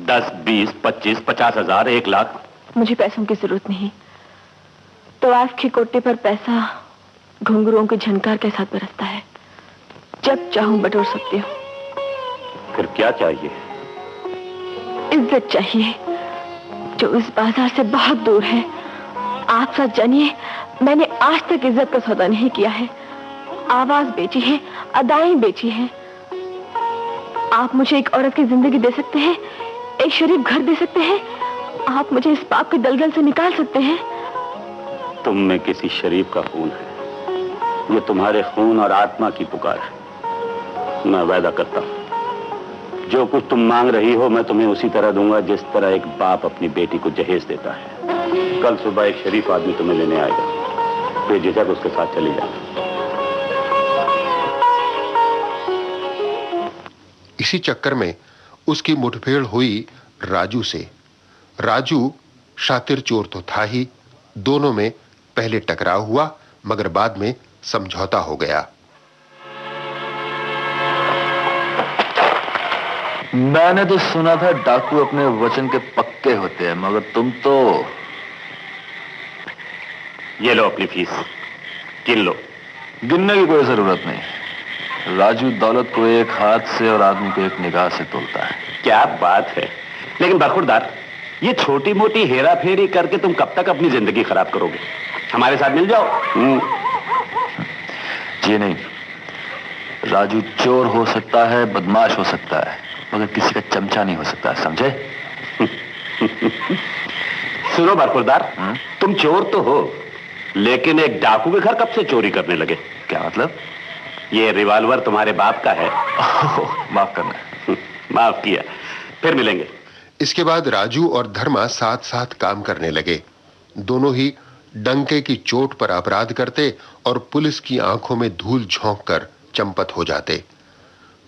Speaker 6: 10, 20, 25, 50,000, 1 लाख।
Speaker 8: मुझे पैसों की जरूरत नहीं। तो आपके कोटे पर पैसा घुंघरुओं की झनकार के साथ बरसता है। जब चाहूं बटोर सकती हूँ।
Speaker 6: फिर क्या चाहिए?
Speaker 8: इज्जत चाहिए, जो इस बाजार से बहुत दूर है। आप साथ जानिए, मैंने आज तक इज्जत का सौदा नहीं किया है। आवाज बेची है, अदाएं बेची है। आप मुझे एक औरत की जिंदगी दे सकते हैं, एक शरीफ घर दे सकते हैं। आप मुझे इस पाप के दलदल से निकाल सकते हैं।
Speaker 6: तुम में किसी शरीफ का खून है। ये तुम्हारे खून और आत्मा की पुकार है। मैं वादा करता हूं, जो कुछ तुम मांग रही हो मैं तुम्हें उसी तरह दूंगा जिस तरह एक बाप अपनी बेटी को जहेज देता है। कल सुबह एक शरीफ आदमी तुम्हें लेने आएगा। बेझिझक उसके साथ चली जाना।
Speaker 2: इसी चक्कर में उसकी मुठभेड़ हुई राजू से। राजू शातिर चोर तो था ही। दोनों में पहले टकराव हुआ, मगर बाद में समझौता हो गया।
Speaker 9: मैंने तो सुना था डाकू अपने वचन के पक्के होते हैं, मगर तुम तो।
Speaker 6: ये लो अपनी फीस, गिन लो।
Speaker 9: गिनने की कोई जरूरत नहीं। राजू दौलत को एक हाथ से और आदमी को एक निगाह से तोलता है।
Speaker 6: क्या बात है। लेकिन बरखुरदार, ये छोटी मोटी हेरा फेरी करके तुम कब तक अपनी जिंदगी खराब करोगे? हमारे साथ मिल जाओ।
Speaker 9: जी नहीं, राजू चोर हो सकता है, बदमाश हो सकता है, मगर किसी का चमचा नहीं हो सकता, समझे?
Speaker 6: सुनो बरखुरदार, तुम चोर तो हो, लेकिन एक डाकू के घर कब से चोरी करने लगे?
Speaker 9: क्या मतलब?
Speaker 6: ये रिवॉल्वर तुम्हारे बाप का है।
Speaker 9: माफ करना।
Speaker 6: माफ किया। फिर मिलेंगे।
Speaker 2: इसके बाद राजू और धर्मा साथ साथ काम करने लगे। दोनों ही डंके की चोट पर अपराध करते और पुलिस की आंखों में धूल झोंककर चंपत हो जाते।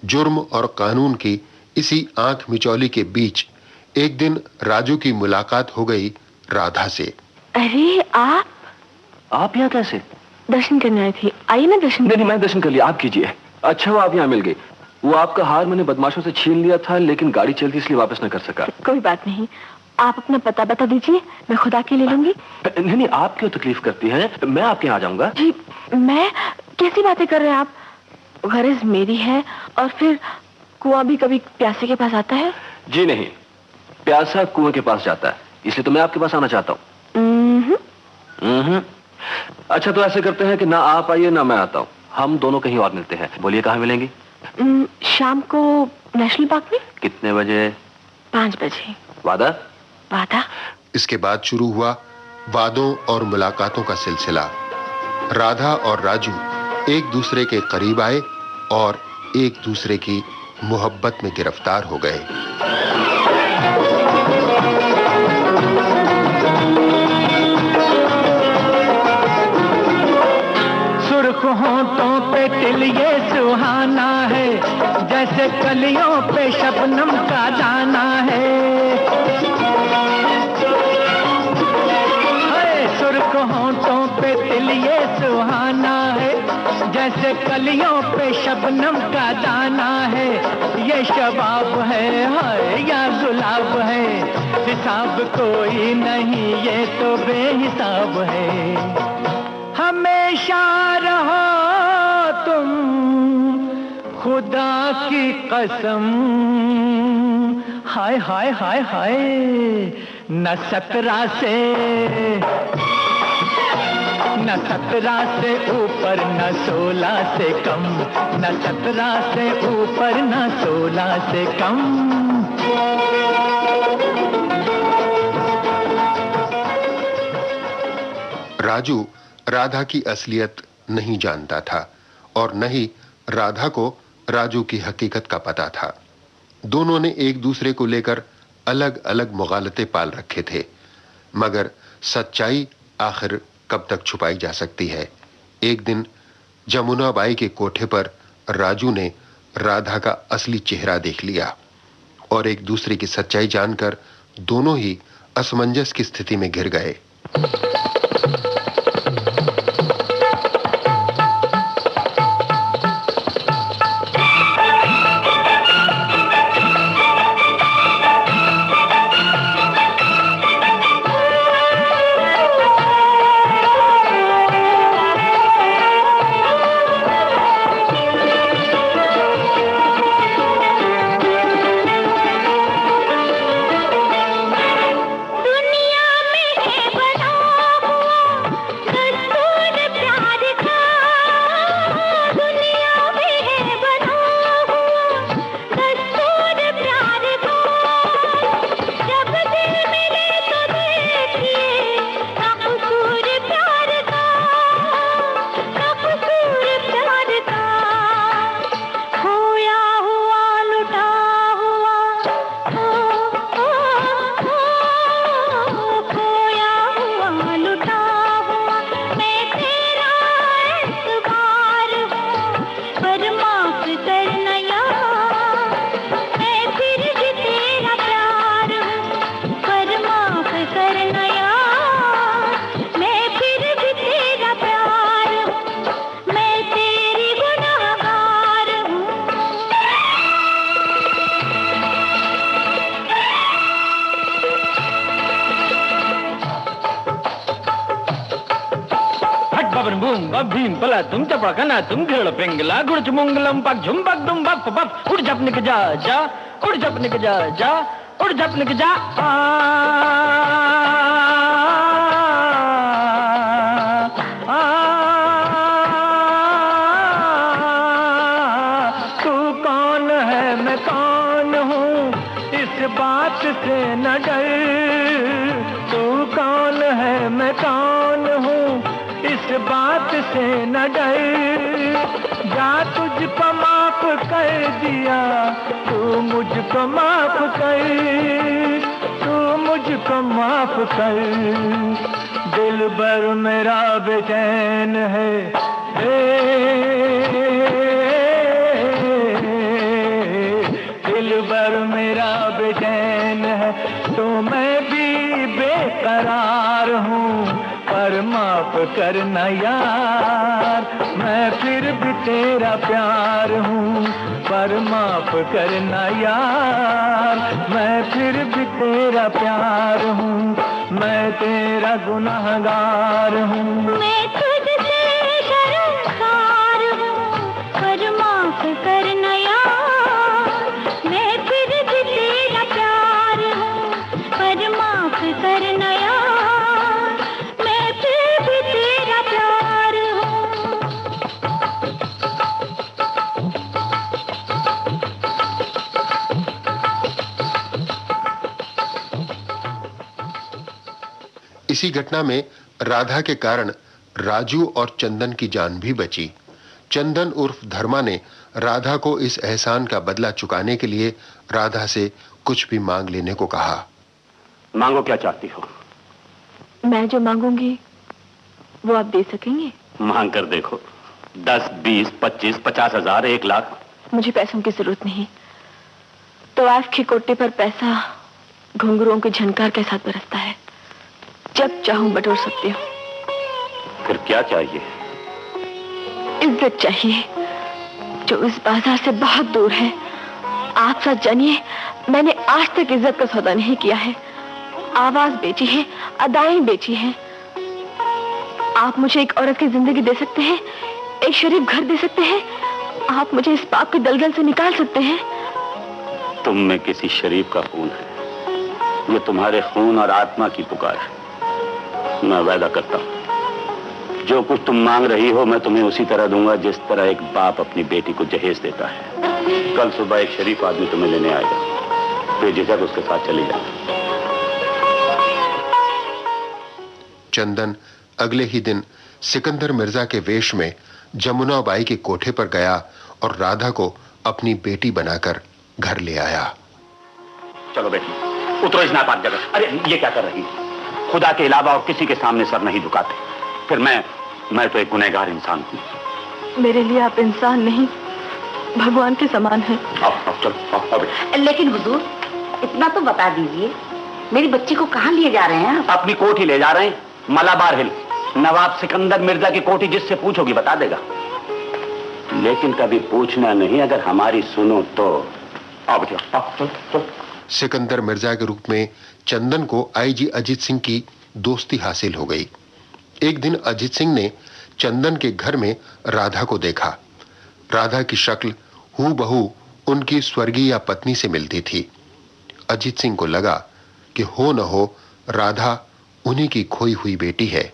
Speaker 2: जुर्म और कानून की इसी आंख मिचौली के बीच एक दिन राजू की मुलाकात हो गई राधा से।
Speaker 8: अरे
Speaker 9: आप यहाँ कैसे?
Speaker 8: दर्शन करने आई थी। आइए ना दर्शन।
Speaker 9: नहीं, मैं दर्शन कर लिया, आप कीजिए। अच्छा वो आप यहाँ मिल गई। वो आपका हार मैंने बदमाशों से छीन लिया था, लेकिन गाड़ी चलती इसलिए वापस न कर सका।
Speaker 8: कोई बात नहीं, आप अपना पता बता दीजिए, मैं खुद आके ले लूंगी।
Speaker 9: नहीं नहीं, आप क्यों तकलीफ करती हैं, मैं आपके यहाँ आ जाऊंगा।
Speaker 8: जी, मैं कैसी बातें कर रहे हैं आप? गरज मेरी है, और फिर कुआं भी कभी प्यासे के पास आता है?
Speaker 9: जी नहीं, प्यासा कुएं के पास जाता है, इसलिए तो मैं आपके पास आना चाहता हूँ। अच्छा, तो ऐसे करते हैं कि ना आप आइए ना मैं आता हूँ, हम दोनों कहीं और मिलते हैं। बोलिए कहाँ मिलेंगी?
Speaker 8: शाम को नेशनल पार्क में।
Speaker 9: कितने बजे?
Speaker 8: 5 बजे।
Speaker 9: वादा?
Speaker 8: वादा।
Speaker 2: इसके बाद शुरू हुआ वादों और मुलाकातों का सिलसिला। राधा और राजू एक दूसरे के करीब आए और एक दूसरे की मोहब्बत में गिरफ्तार हो गए।
Speaker 5: सुर्ख होंठों पे तिल ये सुहाना है, जैसे कलियों पे शबनम का दाना है। सुर्ख होंठों पे तिल ये सुहाना है, जैसे कलियों पे शबनम का दाना है। ये शबाब है हाय या गुलाब है, हिसाब कोई नहीं ये तो बेहिसाब है। हमेशा रहो तुम खुदा की कसम, हाय हाय हाय हाय। न 17 से ऊपर न 16 से कम, न 17 से ऊपर न 16 से कम।
Speaker 2: राजू राधा की असलियत नहीं जानता था और न ही राधा को राजू की हकीकत का पता था। दोनों ने एक दूसरे को लेकर अलग अलग मुगालते पाल रखे थे, मगर सच्चाई आखिर कब तक छुपाई जा सकती है। एक दिन जमुना बाई के कोठे पर राजू ने राधा का असली चेहरा देख लिया और एक दूसरे की सच्चाई जानकर दोनों ही असमंजस की स्थिति में घिर गए।
Speaker 5: भीम पला तुम चपड़कना तुम खेल पिंगला गुड़ मुंगलम पक झुम्बक दुम बप बप उड़ झपने के जा जा, उड़ झपने के जा जा, उड़ झपने के जा। तू कौन है मैं कौन हूँ इस बात से न डर, तू कौन है मैं कौन हूँ इस बात से न डर। जा तुझको माफ कर दिया तू मुझको माफ कर, तू मुझको माफ कर। दिल भर मेरा बेचैन है दिल भर मेरा बेचैन है, तो मैं भी बेकरार हूँ पर माफ करना यार। मैं फिर भी तेरा प्यार हूँ पर माफ करना यार, मैं फिर भी तेरा प्यार हूँ, मैं तेरा गुनहगार हूँ।
Speaker 4: मैं तुझसे शर्मसार हूँ, पर माफ करना यार, मैं फिर भी तेरा प्यार हूँ, पर माफ करना यार, मैं फिर भी तेरा प्यार हूँ।
Speaker 2: इसी घटना में राधा के कारण राजू और चंदन की जान भी बची। चंदन उर्फ धर्मा ने राधा को इस एहसान का बदला चुकाने के लिए राधा से कुछ भी मांग लेने को कहा।
Speaker 6: मांगो, क्या चाहती हो?
Speaker 8: मैं जो मांगूंगी वो आप दे सकेंगे?
Speaker 6: मांग कर देखो। 10, 20, 25, 50,000, 1 लाख।
Speaker 8: मुझे पैसों की जरूरत नहीं। तो आपके कोटे पर पैसा घुंघरुओं की झनकार के साथ बरसता है, जब चाहूं बटोर सकती हूँ।
Speaker 6: फिर क्या चाहिए?
Speaker 8: इज्जत चाहिए, जो इस बाजार से बहुत दूर है। आप सब जानिए, मैंने आज तक इज्जत का सौदा नहीं किया है। आवाज बेची है, अदाएं बेची हैं। आप मुझे एक औरत की जिंदगी दे सकते हैं, एक शरीफ घर दे सकते हैं। आप मुझे इस पाप के दलदल से निकाल सकते हैं।
Speaker 6: तुम में किसी शरीफ का खून है, ये तुम्हारे खून और आत्मा की पुकार है। मैं वादा करता हूं, जो कुछ तुम मांग रही हो मैं तुम्हें उसी तरह दूंगा जिस तरह एक बाप अपनी बेटी को जहेज देता है। कल सुबह एक शरीफ आदमी तुम्हें लेने आएगा, बेझिझक उसके साथ चली जाना।
Speaker 2: चंदन अगले ही दिन सिकंदर मिर्जा के वेश में जमुना बाई के कोठे पर गया और राधा को अपनी बेटी बनाकर घर ले आया।
Speaker 6: चलो बेटी, उतरो इस नापाक जगह। अरे ये क्या कर रही है? खुदा के अलावा और किसी के सामने सर नहीं झुकाते। फिर मैं तो एक गुनहगार इंसान हूँ।
Speaker 8: मेरे लिए आप इंसान नहीं, भगवान के समान हैं।
Speaker 6: आओ, चलो आओ।
Speaker 7: लेकिन हुजूर, इतना तो बता दीजिए, मेरी बच्ची को कहाँ लिए जा रहे हैं?
Speaker 6: अपनी कोठी ले जा रहे हैं, मलाबार हिल। नवाब सिकंदर मिर्जा की कोठी, जिससे पूछोगी बता देगा। लेकिन कभी पूछना नहीं, अगर हमारी सुनो तो। आओ बेटा, आओ, चलो।
Speaker 2: सिकंदर मिर्जा के रूप में चंदन को आईजी अजीत सिंह की दोस्ती हासिल हो गई। एक दिन अजीत सिंह ने चंदन के घर में राधा को देखा। राधा की शक्ल हूबहू उनकी स्वर्गीय पत्नी से मिलती थी। अजीत सिंह को लगा कि हो न हो राधा उन्हीं की खोई हुई बेटी है।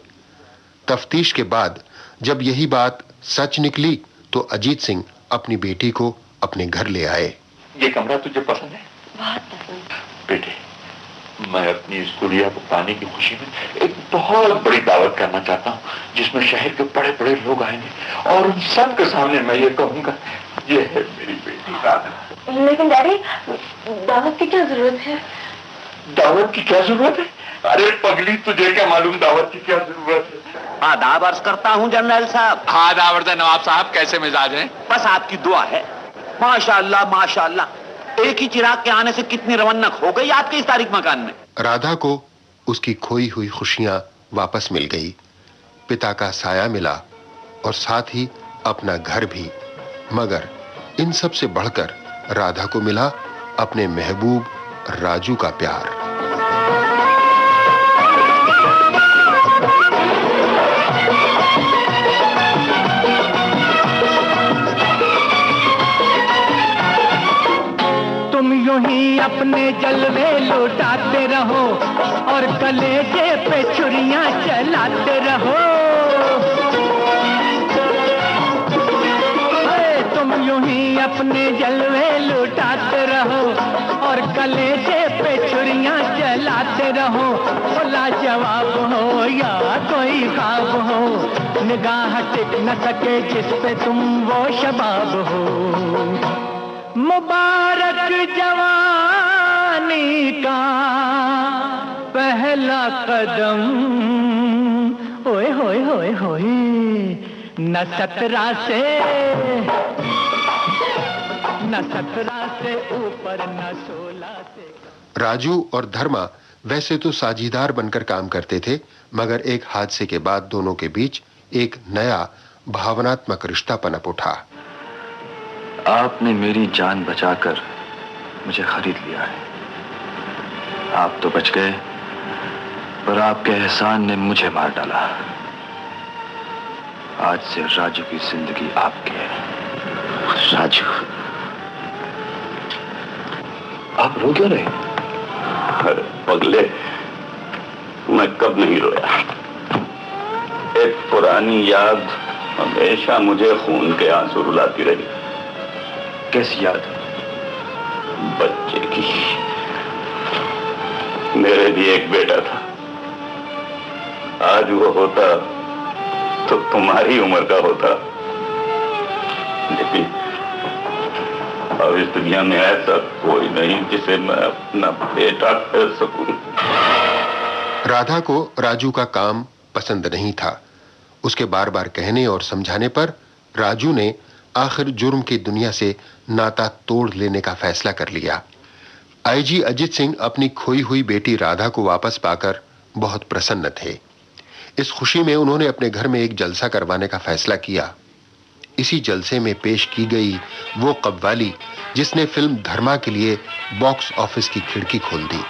Speaker 2: तफ्तीश के बाद जब यही बात सच निकली तो अजीत सिंह अपनी बेटी को अपने घर ले आए।
Speaker 10: ये कमरा तुझे पसंद है?
Speaker 8: बहुत पसंद।
Speaker 10: बेटे, मैं अपनी स्कूलिया को पाने की खुशी में एक बहुत बड़ी दावत करना चाहता हूँ, जिसमें शहर के बड़े बड़े लोग आएंगे और उन सब के सामने मैं ये कहूँगा, ये है मेरी बेटी राधा।
Speaker 8: लेकिन डैडी, दावत की क्या जरूरत है?
Speaker 10: दावत की क्या जरूरत है? अरे पगली, तुझे क्या मालूम दावत की क्या जरूरत है?
Speaker 6: आदाब अर्ज करता हूँ जनरल साहब।
Speaker 11: आदाब अर्ज नवाब साहब, कैसे मिजाज हैं?
Speaker 6: बस आपकी दुआ है। माशाअल्लाह माशाअल्लाह, एक ही चिराग के आने से कितनी रवन्नक हो गई आपके इस तारीख मकान में।
Speaker 2: राधा को उसकी खोई हुई खुशियां वापस मिल गई। पिता का साया मिला और साथ ही अपना घर भी। मगर इन सब से बढ़कर राधा को मिला अपने महबूब राजू का प्यार।
Speaker 5: तुम यूं ही अपने जलवे लौटाते रहो और कलेजे पे छुरियां चलाते रहो। तुम यूं ही अपने जलवे लौटाते रहो और कलेजे पे छुरियां चलाते रहो। लाजवाब हो या कोई ख्वाब हो, निगाह टिक न सके जिस पे तुम वो शबाब हो। मुबारक जवानी का पहला कदम, ओए होए होए होए, न 17 से ऊपर न 16 से।
Speaker 2: राजू और धर्मा वैसे तो साझीदार बनकर काम करते थे, मगर एक हादसे के बाद दोनों के बीच एक नया भावनात्मक रिश्ता पनप उठा।
Speaker 9: आपने मेरी जान बचाकर मुझे खरीद लिया है। आप तो बच गए, पर आपके एहसान ने मुझे मार डाला। आज से राजू की जिंदगी आपकी है।
Speaker 10: राजू,
Speaker 9: आप रो क्यों रहे?
Speaker 10: अरे पगले, मैं कब नहीं रोया। एक पुरानी याद हमेशा मुझे खून के आंसू रुलाती रही।
Speaker 9: कैसी याद?
Speaker 10: बच्चे की। मेरे भी एक बेटा था। आज वो होता तो तुम्हारी उम्र का होता, लेकिन अब इस दुनिया में ऐसा कोई नहीं जिसे मैं अपना बेटा कह सकूं।
Speaker 2: राधा को राजू का काम पसंद नहीं था। उसके बार बार कहने और समझाने पर राजू ने आखिर जुर्म की दुनिया से नाता तोड़ लेने का फैसला कर लिया। आईजी अजित सिंह अपनी खोई हुई बेटी राधा को वापस पाकर बहुत प्रसन्न थे। इस खुशी में उन्होंने अपने घर में एक जलसा करवाने का फैसला किया। इसी जलसे में पेश की गई वो कव्वाली जिसने फिल्म धर्मा के लिए बॉक्स ऑफिस की खिड़की खोल दी।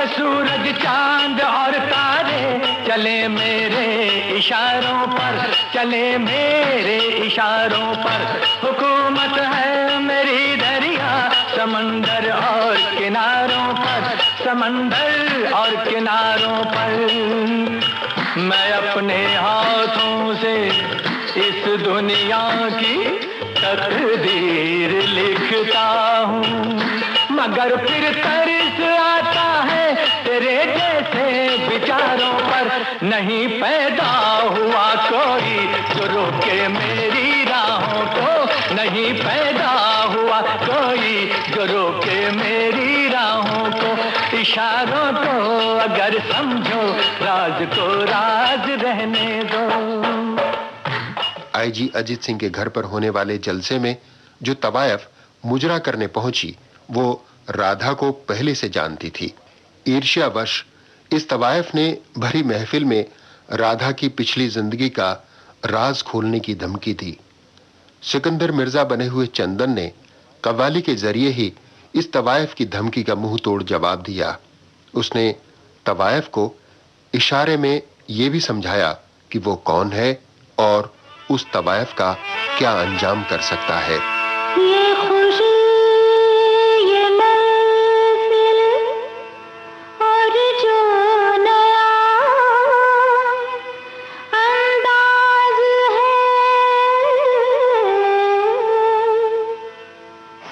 Speaker 5: सूरज चांद और तारे चले मेरे इशारों पर, चले मेरे इशारों पर। हुकूमत है मेरी दरिया समंदर और किनारों पर, समंदर और किनारों पर। मैं अपने हाथों से इस दुनिया की तकदीर लिखता हूँ, मगर फिर तरस आता है तेरे जैसे विचारों पर। नहीं पैदा हुआ कोई जो रोके मेरी राहों को, नहीं पैदा हुआ कोई जो रोके मेरी राहों को। इशारों को अगर समझो राज को राज रहने दो।
Speaker 2: आईजी अजित सिंह के घर पर होने वाले जलसे में जो तवायफ मुजरा करने पहुंची वो राधा को पहले से जानती थी। ईर्ष्यावश इस तवायफ ने भरी महफिल में राधा की पिछली जिंदगी का राज खोलने की धमकी दी। सिकंदर मिर्जा बने हुए चंदन ने कव्वाली के जरिए ही इस तवायफ की धमकी का मुंह तोड़ जवाब दिया। उसने तवायफ को इशारे में यह भी समझाया कि वो कौन है और उस तवायफ का क्या अंजाम कर सकता है।
Speaker 4: ये खुशी, ये महफिल और जो नया अंदाज है,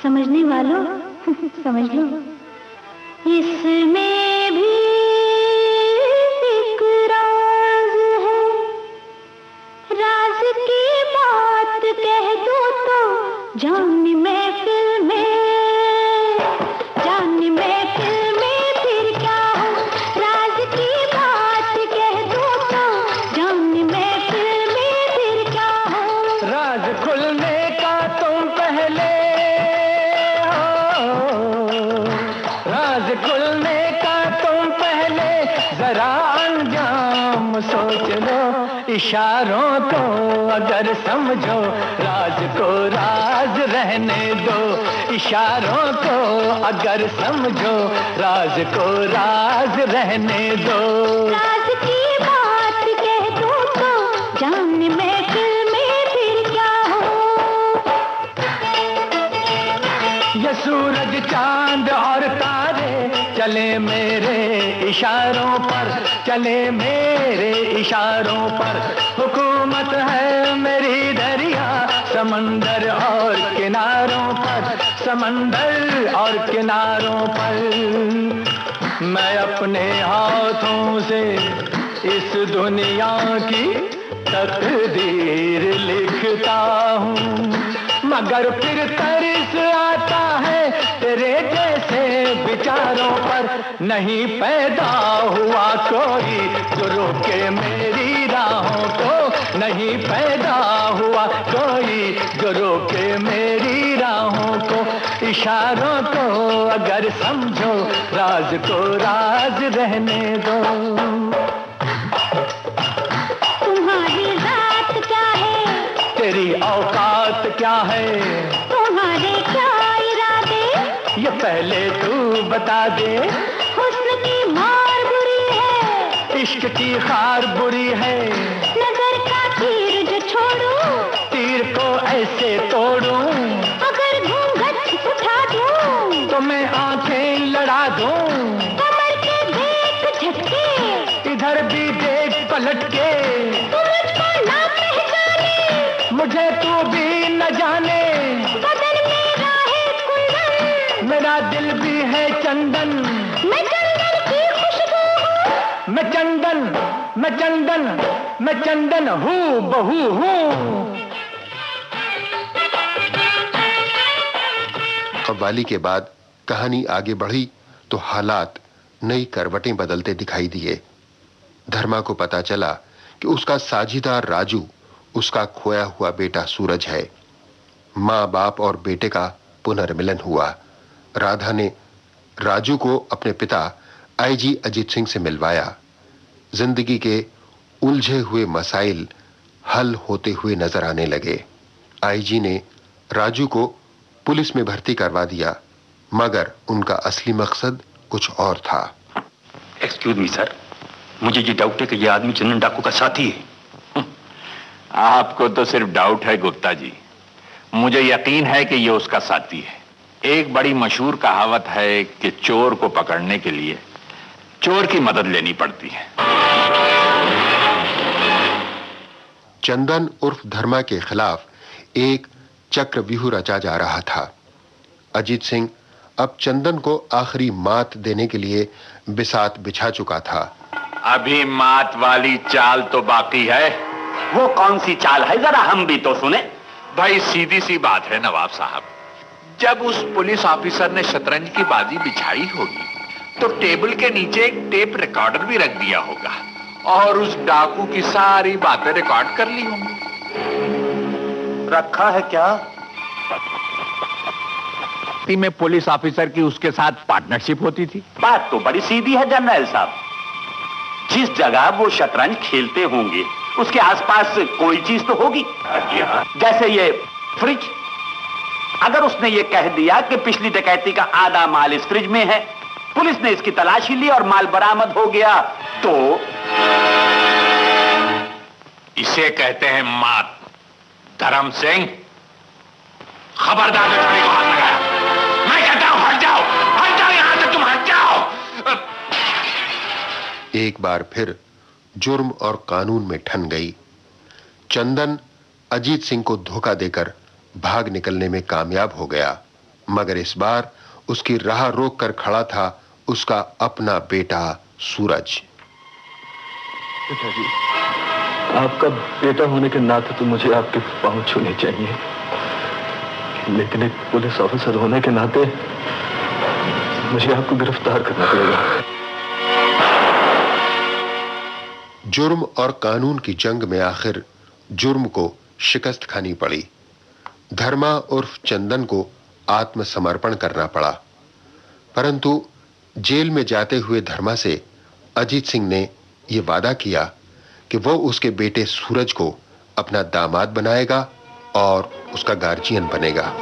Speaker 4: समझने वालों समझ लो, इसमें भी एक राज है। राज की बात कह दो तो जान महफिल में, जान महफिल में फिर क्या हो। राज की बात कह दो तो जान महफिल में फिर क्या हो।
Speaker 5: राज खुलने का तुम पहले हो, राज खुलने का तुम पहले जरा अंजाम सोच लो। इशारों को अगर समझो राज को राज रहने दो। इशारों को अगर समझो राज को राज रहने दो।
Speaker 4: राज की बात कह दो तो जान महफिल में फिर क्या हो।
Speaker 5: ये सूरज चले मेरे इशारों पर, चले मेरे इशारों पर। हुकूमत है मेरी दरिया समंदर और किनारों पर, समंदर और किनारों पर। मैं अपने हाथों से इस दुनिया की तकदीर लिखता हूँ, मगर फिर तरस आता है तेरे जैसे विचारों पर। नहीं पैदा हुआ कोई जो रोके मेरी राहों को, नहीं पैदा हुआ कोई जो रोके मेरी राहों को। इशारों को अगर समझो, राज को राज रहने दो।
Speaker 4: तुम्हारी जात क्या है,
Speaker 5: तेरी औकात क्या है,
Speaker 4: तुम्हारे क्या इरादे,
Speaker 5: ये पहले तू बता दे।
Speaker 4: हुस्न की मार बुरी है,
Speaker 5: इश्क की खार बुरी है,
Speaker 4: नजर का तीर जो छोड़ूं,
Speaker 5: तीर को ऐसे तोड़ूं,
Speaker 4: अगर घूंघट उठा दूं,
Speaker 5: तो मैं आंखें लड़ा दूं।
Speaker 4: कमर के देख झटके,
Speaker 5: इधर भी देख पलट के,
Speaker 4: तू मुझको ना पहचाने,
Speaker 5: मुझे तू भी न जाने।
Speaker 4: बदन मेरा है कुंदन,
Speaker 5: मेरा दिल भी है चंदन,
Speaker 4: मैं चंदन की खुशबू हूँ,
Speaker 5: मैं चंदन, मैं चंदन, मैं चंदन हूँ बहू हूँ।
Speaker 2: कव्वाली के बाद कहानी आगे बढ़ी तो हालात नई करवटें बदलते दिखाई दिए। धर्मा को पता चला कि उसका साझीदार राजू उसका खोया हुआ बेटा सूरज है। माँ बाप और बेटे का पुनर्मिलन हुआ। राधा ने राजू को अपने पिता आईजी अजीत सिंह से मिलवाया। जिंदगी के उलझे हुए मसाइल हल होते हुए नजर आने लगे। आईजी ने राजू को पुलिस में भर्ती करवा दिया, मगर उनका असली मकसद कुछ और था।
Speaker 6: एक्सक्यूज मी सर, मुझे ये डाउट है कि ये आदमी चंदन डाकू का साथी है।
Speaker 10: आपको तो सिर्फ डाउट है गुप्ता जी, मुझे यकीन है कि ये उसका साथी है। एक बड़ी मशहूर कहावत है कि चोर को पकड़ने के लिए चोर की मदद लेनी पड़ती है।
Speaker 2: चंदन उर्फ धर्मा के खिलाफ एक चक्रव्यूह रचा जा रहा था। अजीत सिंह अब चंदन को आखिरी मात देने के लिए बिसात बिछा चुका था।
Speaker 10: अभी मात वाली चाल तो बाकी है।
Speaker 6: वो कौन सी चाल है, जरा हम भी तो सुने।
Speaker 10: भाई सीधी सी बात है नवाब साहब, जब उस पुलिस ऑफिसर ने शतरंज की बाजी बिछाई होगी तो टेबल के नीचे एक टेप रिकॉर्डर भी रख दिया होगा और उस डाकू की सारी बातें रिकॉर्ड कर ली होंगी।
Speaker 6: रखा है क्या?
Speaker 10: में पुलिस ऑफिसर की उसके साथ पार्टनरशिप होती थी।
Speaker 6: बात तो बड़ी सीधी है जनरल साहब। जिस जगह वो शतरंज खेलते होंगे उसके आसपास कोई चीज तो होगी। जैसे ये फ्रिज, अगर उसने ये कह दिया कि पिछली डकैती का आधा माल इस फ्रिज में है, पुलिस ने इसकी तलाशी ली और माल बरामद हो गया, तो
Speaker 10: इसे कहते हैं मात। धर्म सिंह, खबरदार लड़की को हाथ लगाया। मैं कहता हूं हट जाओ यहां से, तुम हट जाओ।
Speaker 2: एक बार फिर जुर्म और कानून में ठन गई। चंदन अजीत सिंह को धोखा देकर भाग निकलने में कामयाब हो गया, मगर इस बार उसकी राह रोक कर खड़ा था उसका अपना बेटा सूरज।
Speaker 9: पिताजी, आपका बेटा होने के नाते तो मुझे आपके पांव छूने चाहिए, लेकिन एक पुलिस ऑफिसर होने के नाते मुझे आपको गिरफ्तार करना पड़ेगा।
Speaker 2: जुर्म और कानून की जंग में आखिर जुर्म को शिकस्त खानी पड़ी। धर्मा उर्फ चंदन को आत्मसमर्पण करना पड़ा, परंतु जेल में जाते हुए धर्मा से अजीत सिंह ने यह वादा किया कि वो उसके बेटे सूरज को अपना दामाद बनाएगा और उसका गार्जियन बनेगा।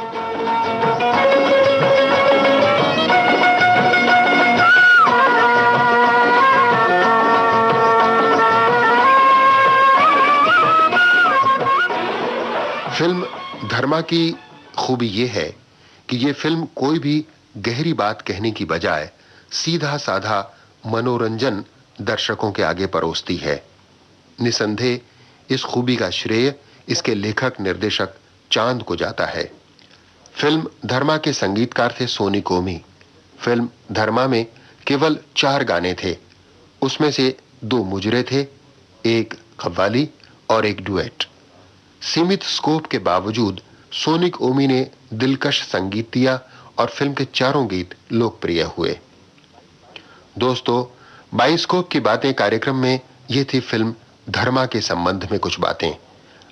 Speaker 2: फिल्म धर्मा की खूबी यह है कि यह फिल्म कोई भी गहरी बात कहने की बजाय सीधा साधा मनोरंजन दर्शकों के आगे परोसती है। निसंदेह इस खूबी का श्रेय इसके लेखक निर्देशक चांद को जाता है। फिल्म धर्मा के संगीतकार थे सोनी कोमी। फिल्म धर्मा में केवल 4 गाने थे, उसमें से 2 मुजरे थे, एक कव्वाली और एक डुएट। सीमित स्कोप के बावजूद सोनिक ओमी ने दिलकश संगीत दिया और फिल्म के चारों गीत लोकप्रिय हुए। दोस्तों, बाइस्कोप की बातें कार्यक्रम में ये थी फिल्म धर्मा के संबंध में कुछ बातें।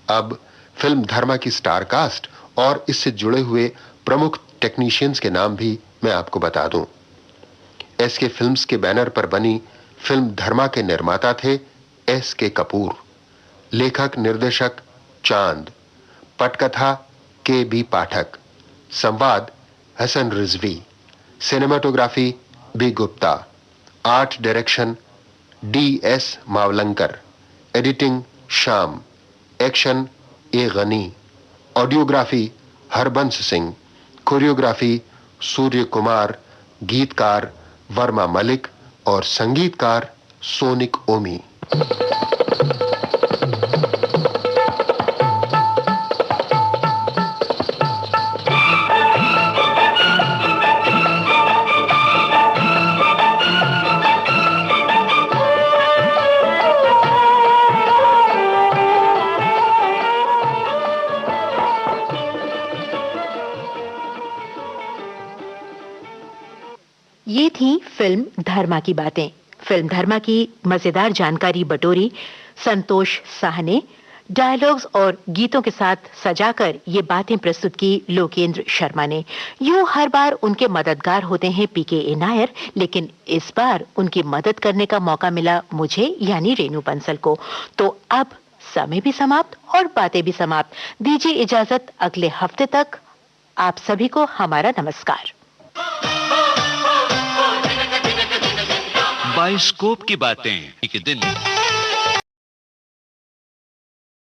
Speaker 2: अब फिल्म धर्मा की स्टार कास्ट और इससे जुड़े हुए प्रमुख टेक्नीशियंस के नाम भी मैं आपको बता दूं। एसके फिल्म्स के बैनर पर बनी फिल्म धर्मा के निर्माता थे एसके कपूर, लेखक निर्देशक चांद, पटकथा के बी पाठक, संवाद Hasan Rizvi, cinematography B Gupta, art direction D S. Mavalankar, editing Sham, action A Gani, audiography Harbans Singh, choreography Surya Kumar, गीतकार वर्मा मलिक और संगीतकार सोनिक ओमी।
Speaker 3: ये थी फिल्म धर्मा की बातें। फिल्म धर्मा की मजेदार जानकारी बटोरी संतोष साह ने, डायलॉग्स और गीतों के साथ सजाकर ये बातें प्रस्तुत की लोकेंद्र शर्मा ने। यूं हर बार उनके मददगार होते हैं पीके नायर, लेकिन इस बार उनकी मदद करने का मौका मिला मुझे यानी रेनू बंसल को। तो अब समय भी समाप्त और बातें भी समाप्त। दीजिए इजाजत, अगले हफ्ते तक आप सभी को हमारा नमस्कार।
Speaker 1: बाइस्कोप की बातें एक दिन